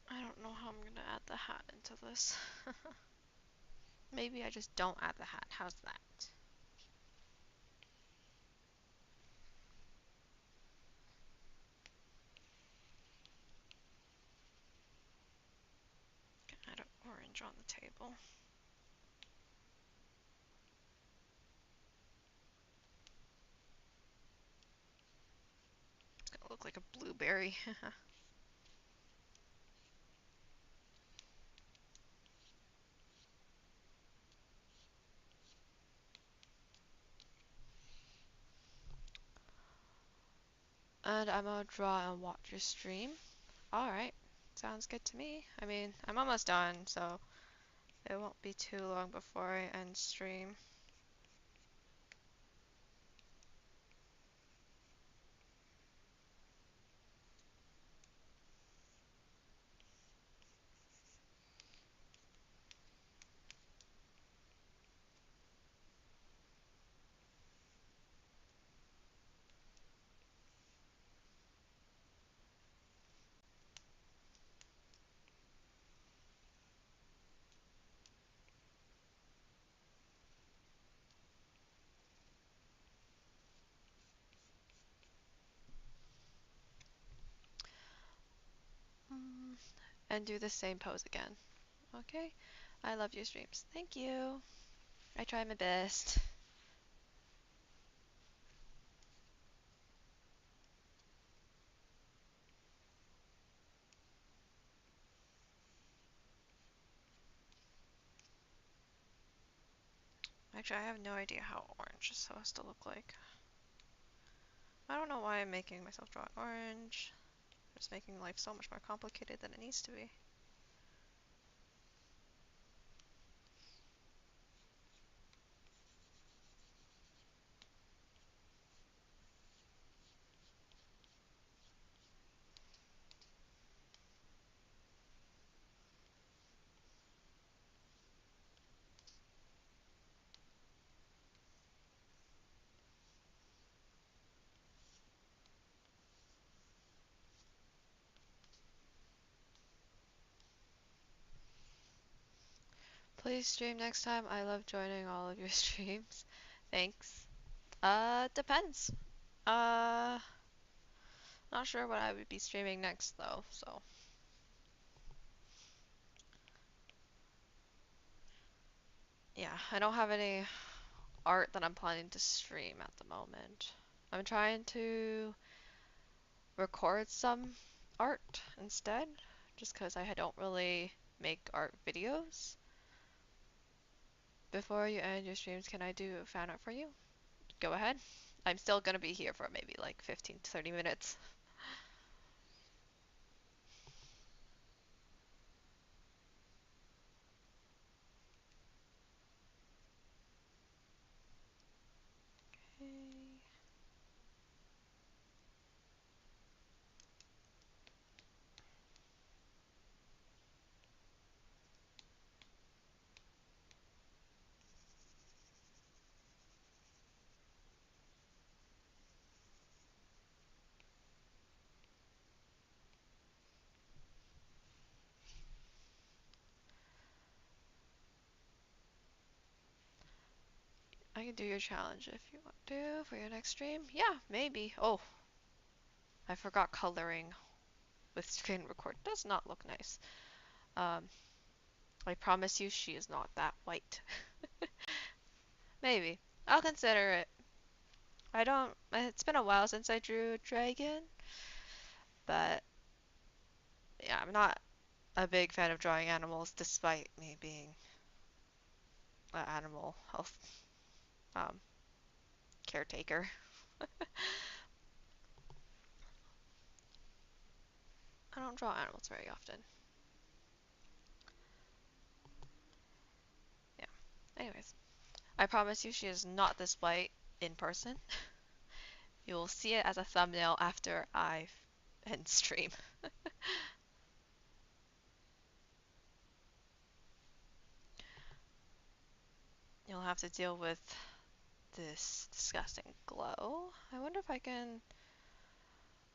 I don't know how I'm gonna add the hat into this. Maybe I just don't add the hat. How's that? Add an orange on the table. It's gonna look like a blueberry. And I'm gonna draw and watch your stream. Alright, sounds good to me. I mean, I'm almost done, so it won't be too long before I end stream. And do the same pose again. Okay? I love your streams. Thank you. I try my best. Actually, I have no idea how orange is supposed to look like. I don't know why I'm making myself draw orange. It's making life so much more complicated than it needs to be. Please stream next time. I love joining all of your streams. Thanks. Depends. Uh, Not sure what I would be streaming next though, so. Yeah, I don't have any art that I'm planning to stream at the moment. I'm trying to record some art instead, just because I don't really make art videos. Before you end your streams, can I do a fan art for you? Go ahead. I'm still gonna be here for maybe like 15 to 30 minutes. Okay. I can do your challenge if you want to for your next stream. Yeah, maybe. Oh, I forgot coloring with screen record. Does not look nice. Um, I promise you she is not that white. Maybe. I'll consider it. I don't, it's been a while since I drew a dragon, but yeah, I'm not a big fan of drawing animals despite me being an animal health um, caretaker. I don't draw animals very often. Yeah. Anyways, I promise you she is not this white in person. You will see it as a thumbnail after I end stream. You'll have to deal with this disgusting glow. I wonder if I can...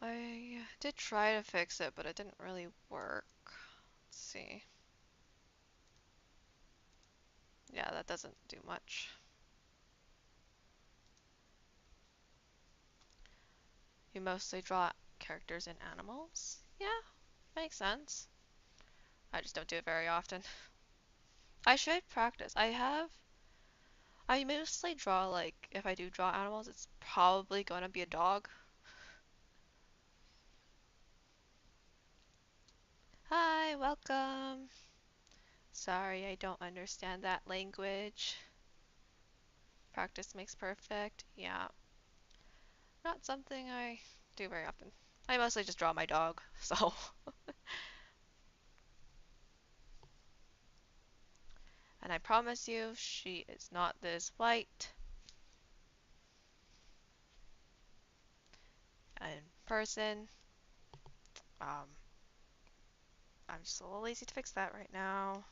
I did try to fix it, but it didn't really work. Let's see. Yeah, that doesn't do much. You mostly draw characters and animals? Yeah, makes sense. I just don't do it very often. I should practice. I mostly draw, like, if I do draw animals, it's probably gonna be a dog. Hi, welcome. Sorry, I don't understand that language. Practice makes perfect. Yeah, not something I do very often. I mostly just draw my dog, so. And I promise you, she is not this white. In person, um, I'm just a little lazy to fix that right now.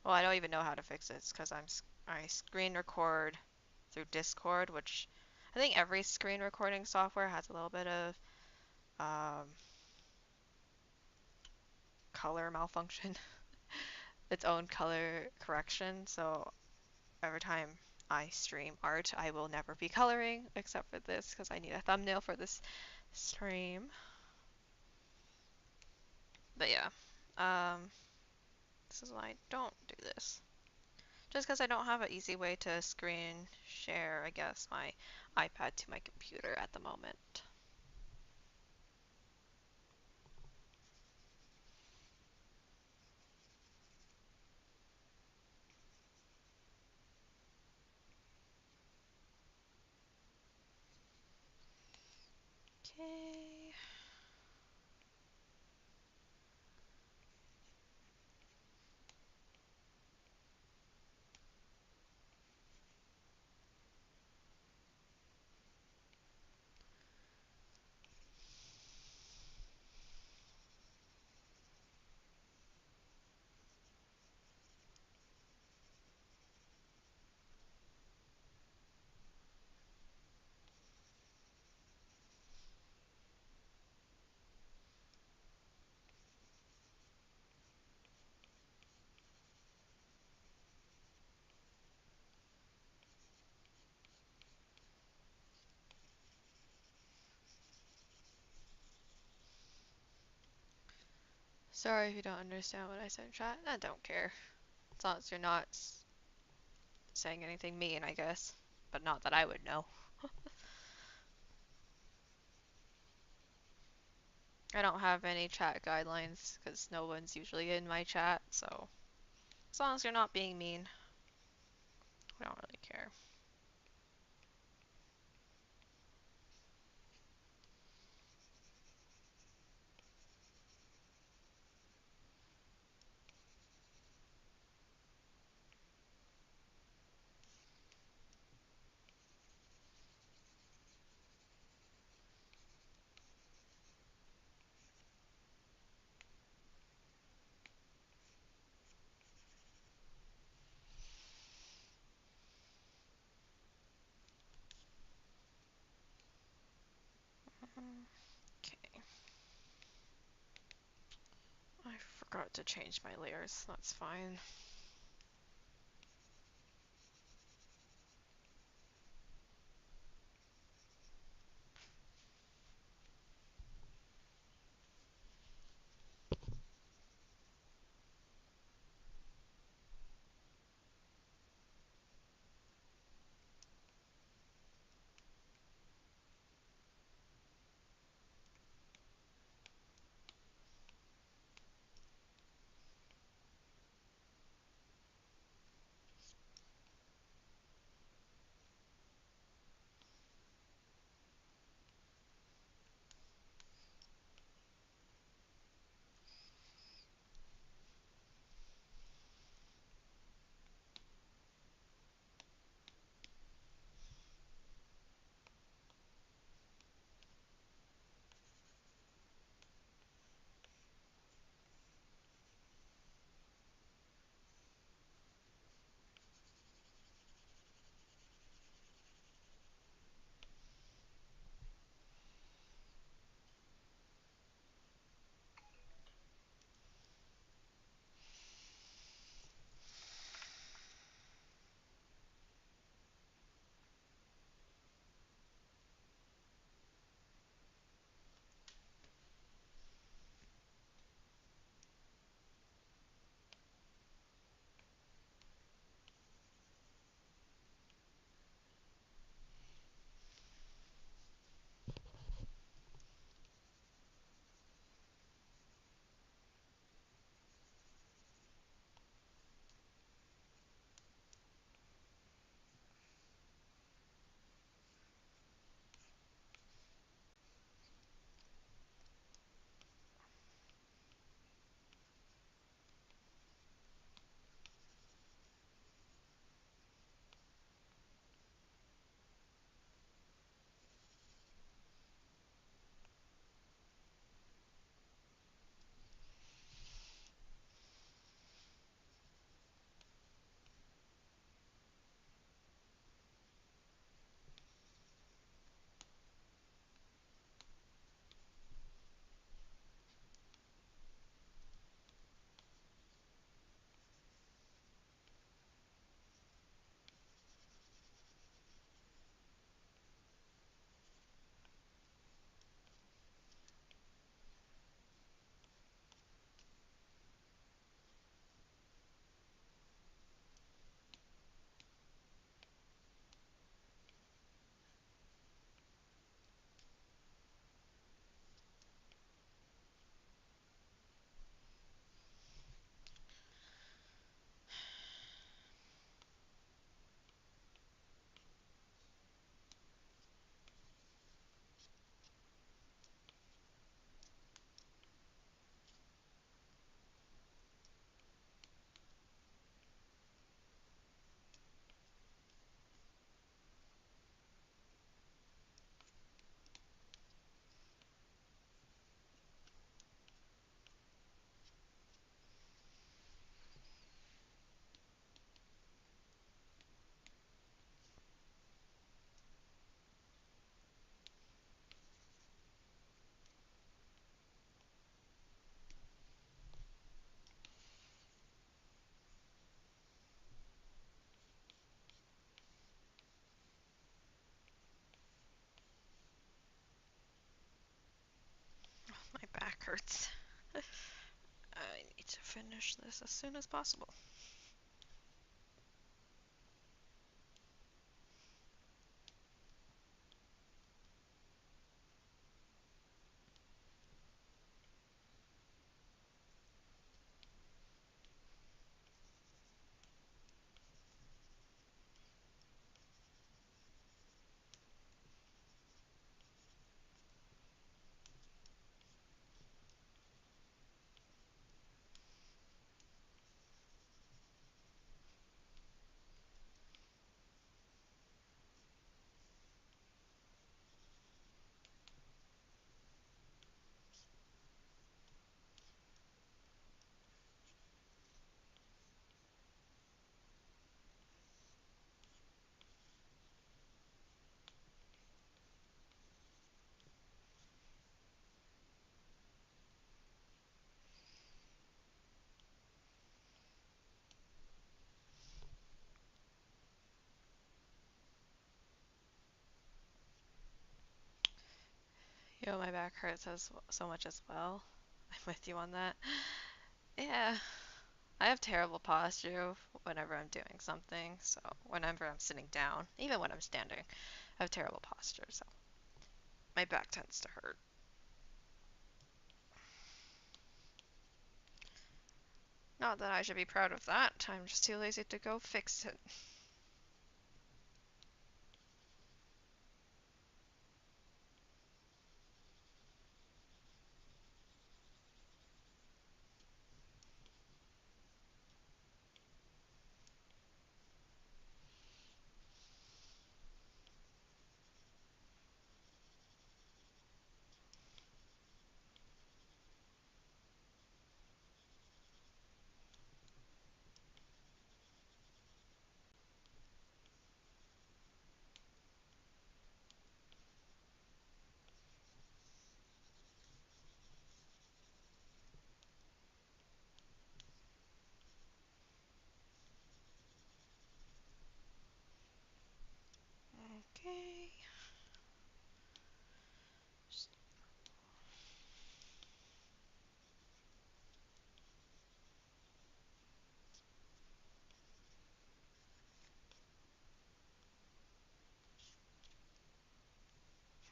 Well, I don't even know how to fix it because I screen record through Discord, which I think every screen recording software has a little bit of um, color malfunction, its own color correction. So every time I stream art, I will never be coloring except for this because I need a thumbnail for this stream. But yeah, this is why I don't do this. Just because I don't have an easy way to screen share, I guess, my iPad to my computer at the moment. Okay. Sorry if you don't understand what I said in chat. I don't care. As long as you're not saying anything mean, I guess. But not that I would know. I don't have any chat guidelines because no one's usually in my chat, so as long as you're not being mean, I don't really care. forgot to change my layers. That's fine. My back hurts. I need to finish this as soon as possible. Yo, my back hurts so much as well. I'm with you on that. Yeah, I have terrible posture whenever I'm doing something. So whenever I'm sitting down, even when I'm standing, I have terrible posture. So my back tends to hurt. Not that I should be proud of that. I'm just too lazy to go fix it. Okay.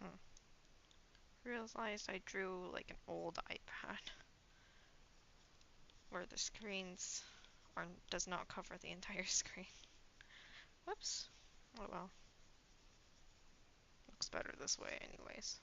Hmm. Realized I drew like an old iPad where the screens are does not cover the entire screen. Whoops. Oh well. Looks better this way anyways.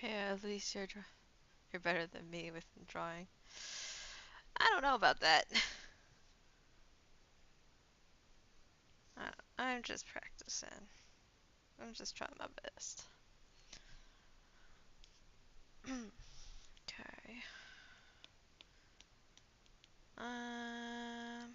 Yeah, at least you're better than me with drawing. I don't know about that. I'm just practicing. I'm just trying my best. Okay. Um.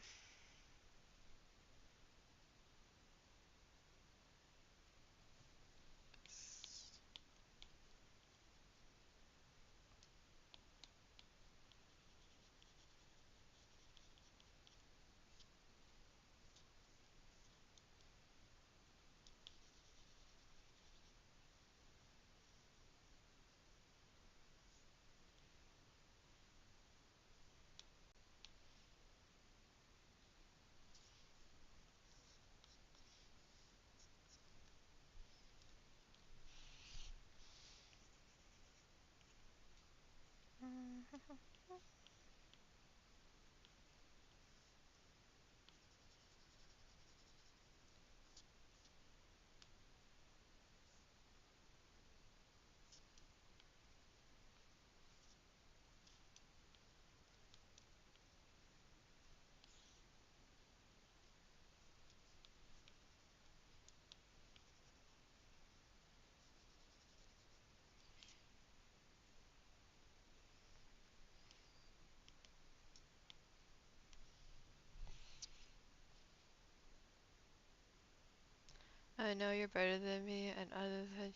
I know you're better than me, and other than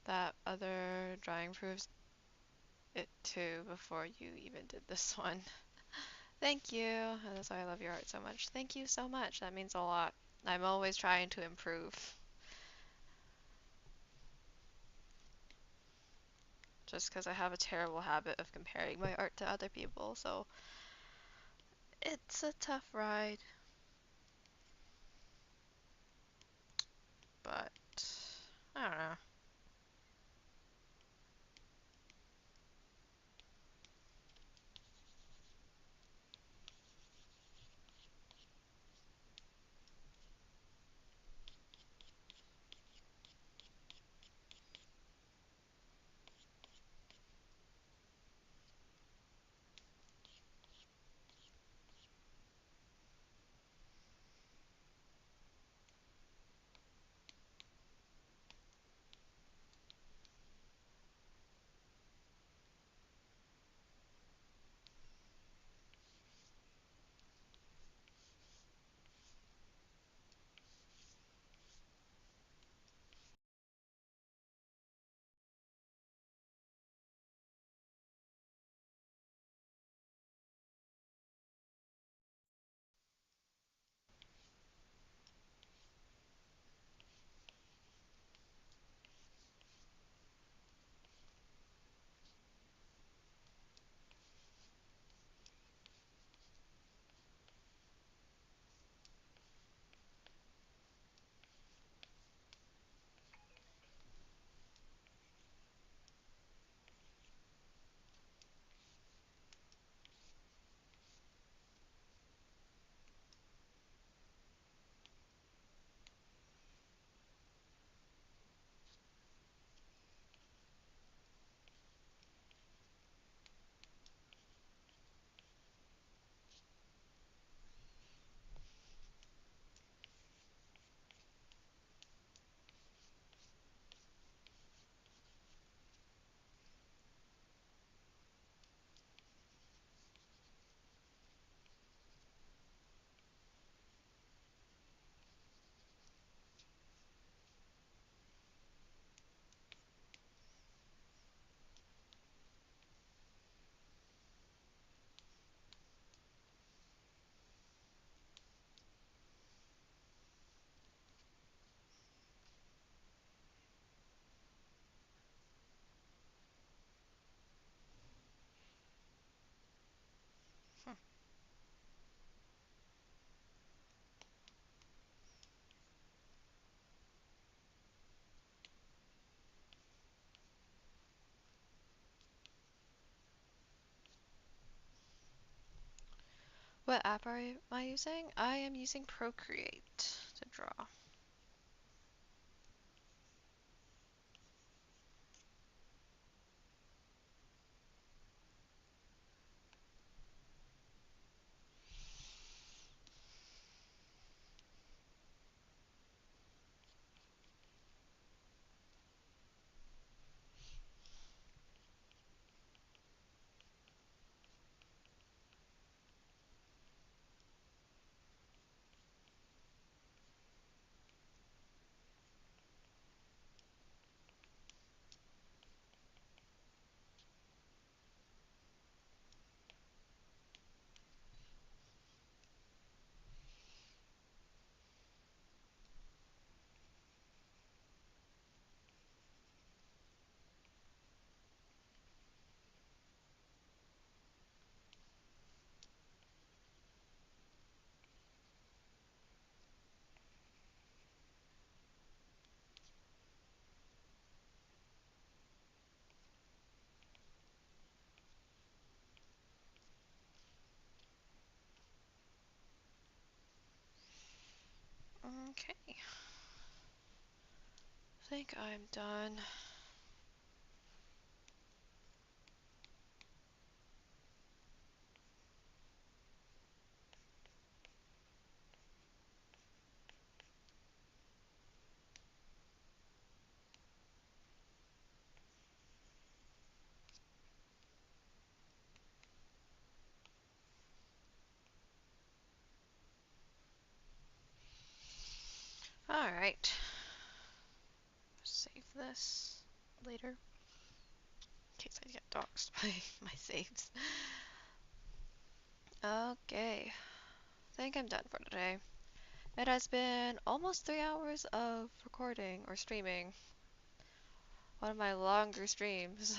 that, other drawing proves it too before you even did this one. Thank you. And that's why I love your art so much. Thank you so much. That means a lot. I'm always trying to improve. Just because I have a terrible habit of comparing my art to other people, so it's a tough ride. But I don't know. What app am I using? I am using Procreate to draw. Okay, I think I'm done. Alright, save this later in case I get doxxed by my saves. Okay, I think I'm done for today. It has been almost 3 hours of recording or streaming. One of my longer streams.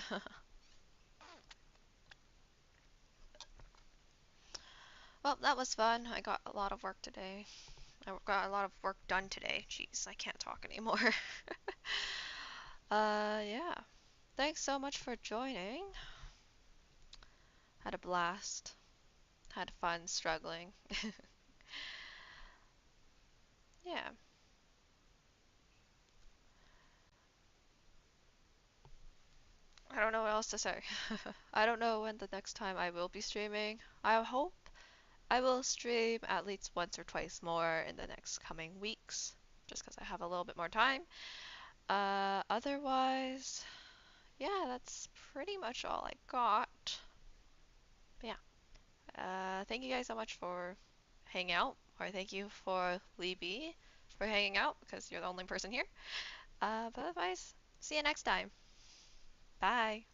Well, that was fun. I got a lot of work today. I got a lot of work done today. Jeez, I can't talk anymore. Yeah. Thanks so much for joining. Had a blast. Had fun struggling. Yeah. I don't know what else to say. I don't know when the next time I will be streaming. I hope I will stream at least once or twice more in the next coming weeks, just because I have a little bit more time. Otherwise, yeah, that's pretty much all I got. But yeah, thank you guys so much for hanging out, or thank you for Libby for hanging out because you're the only person here. But otherwise, see you next time. Bye.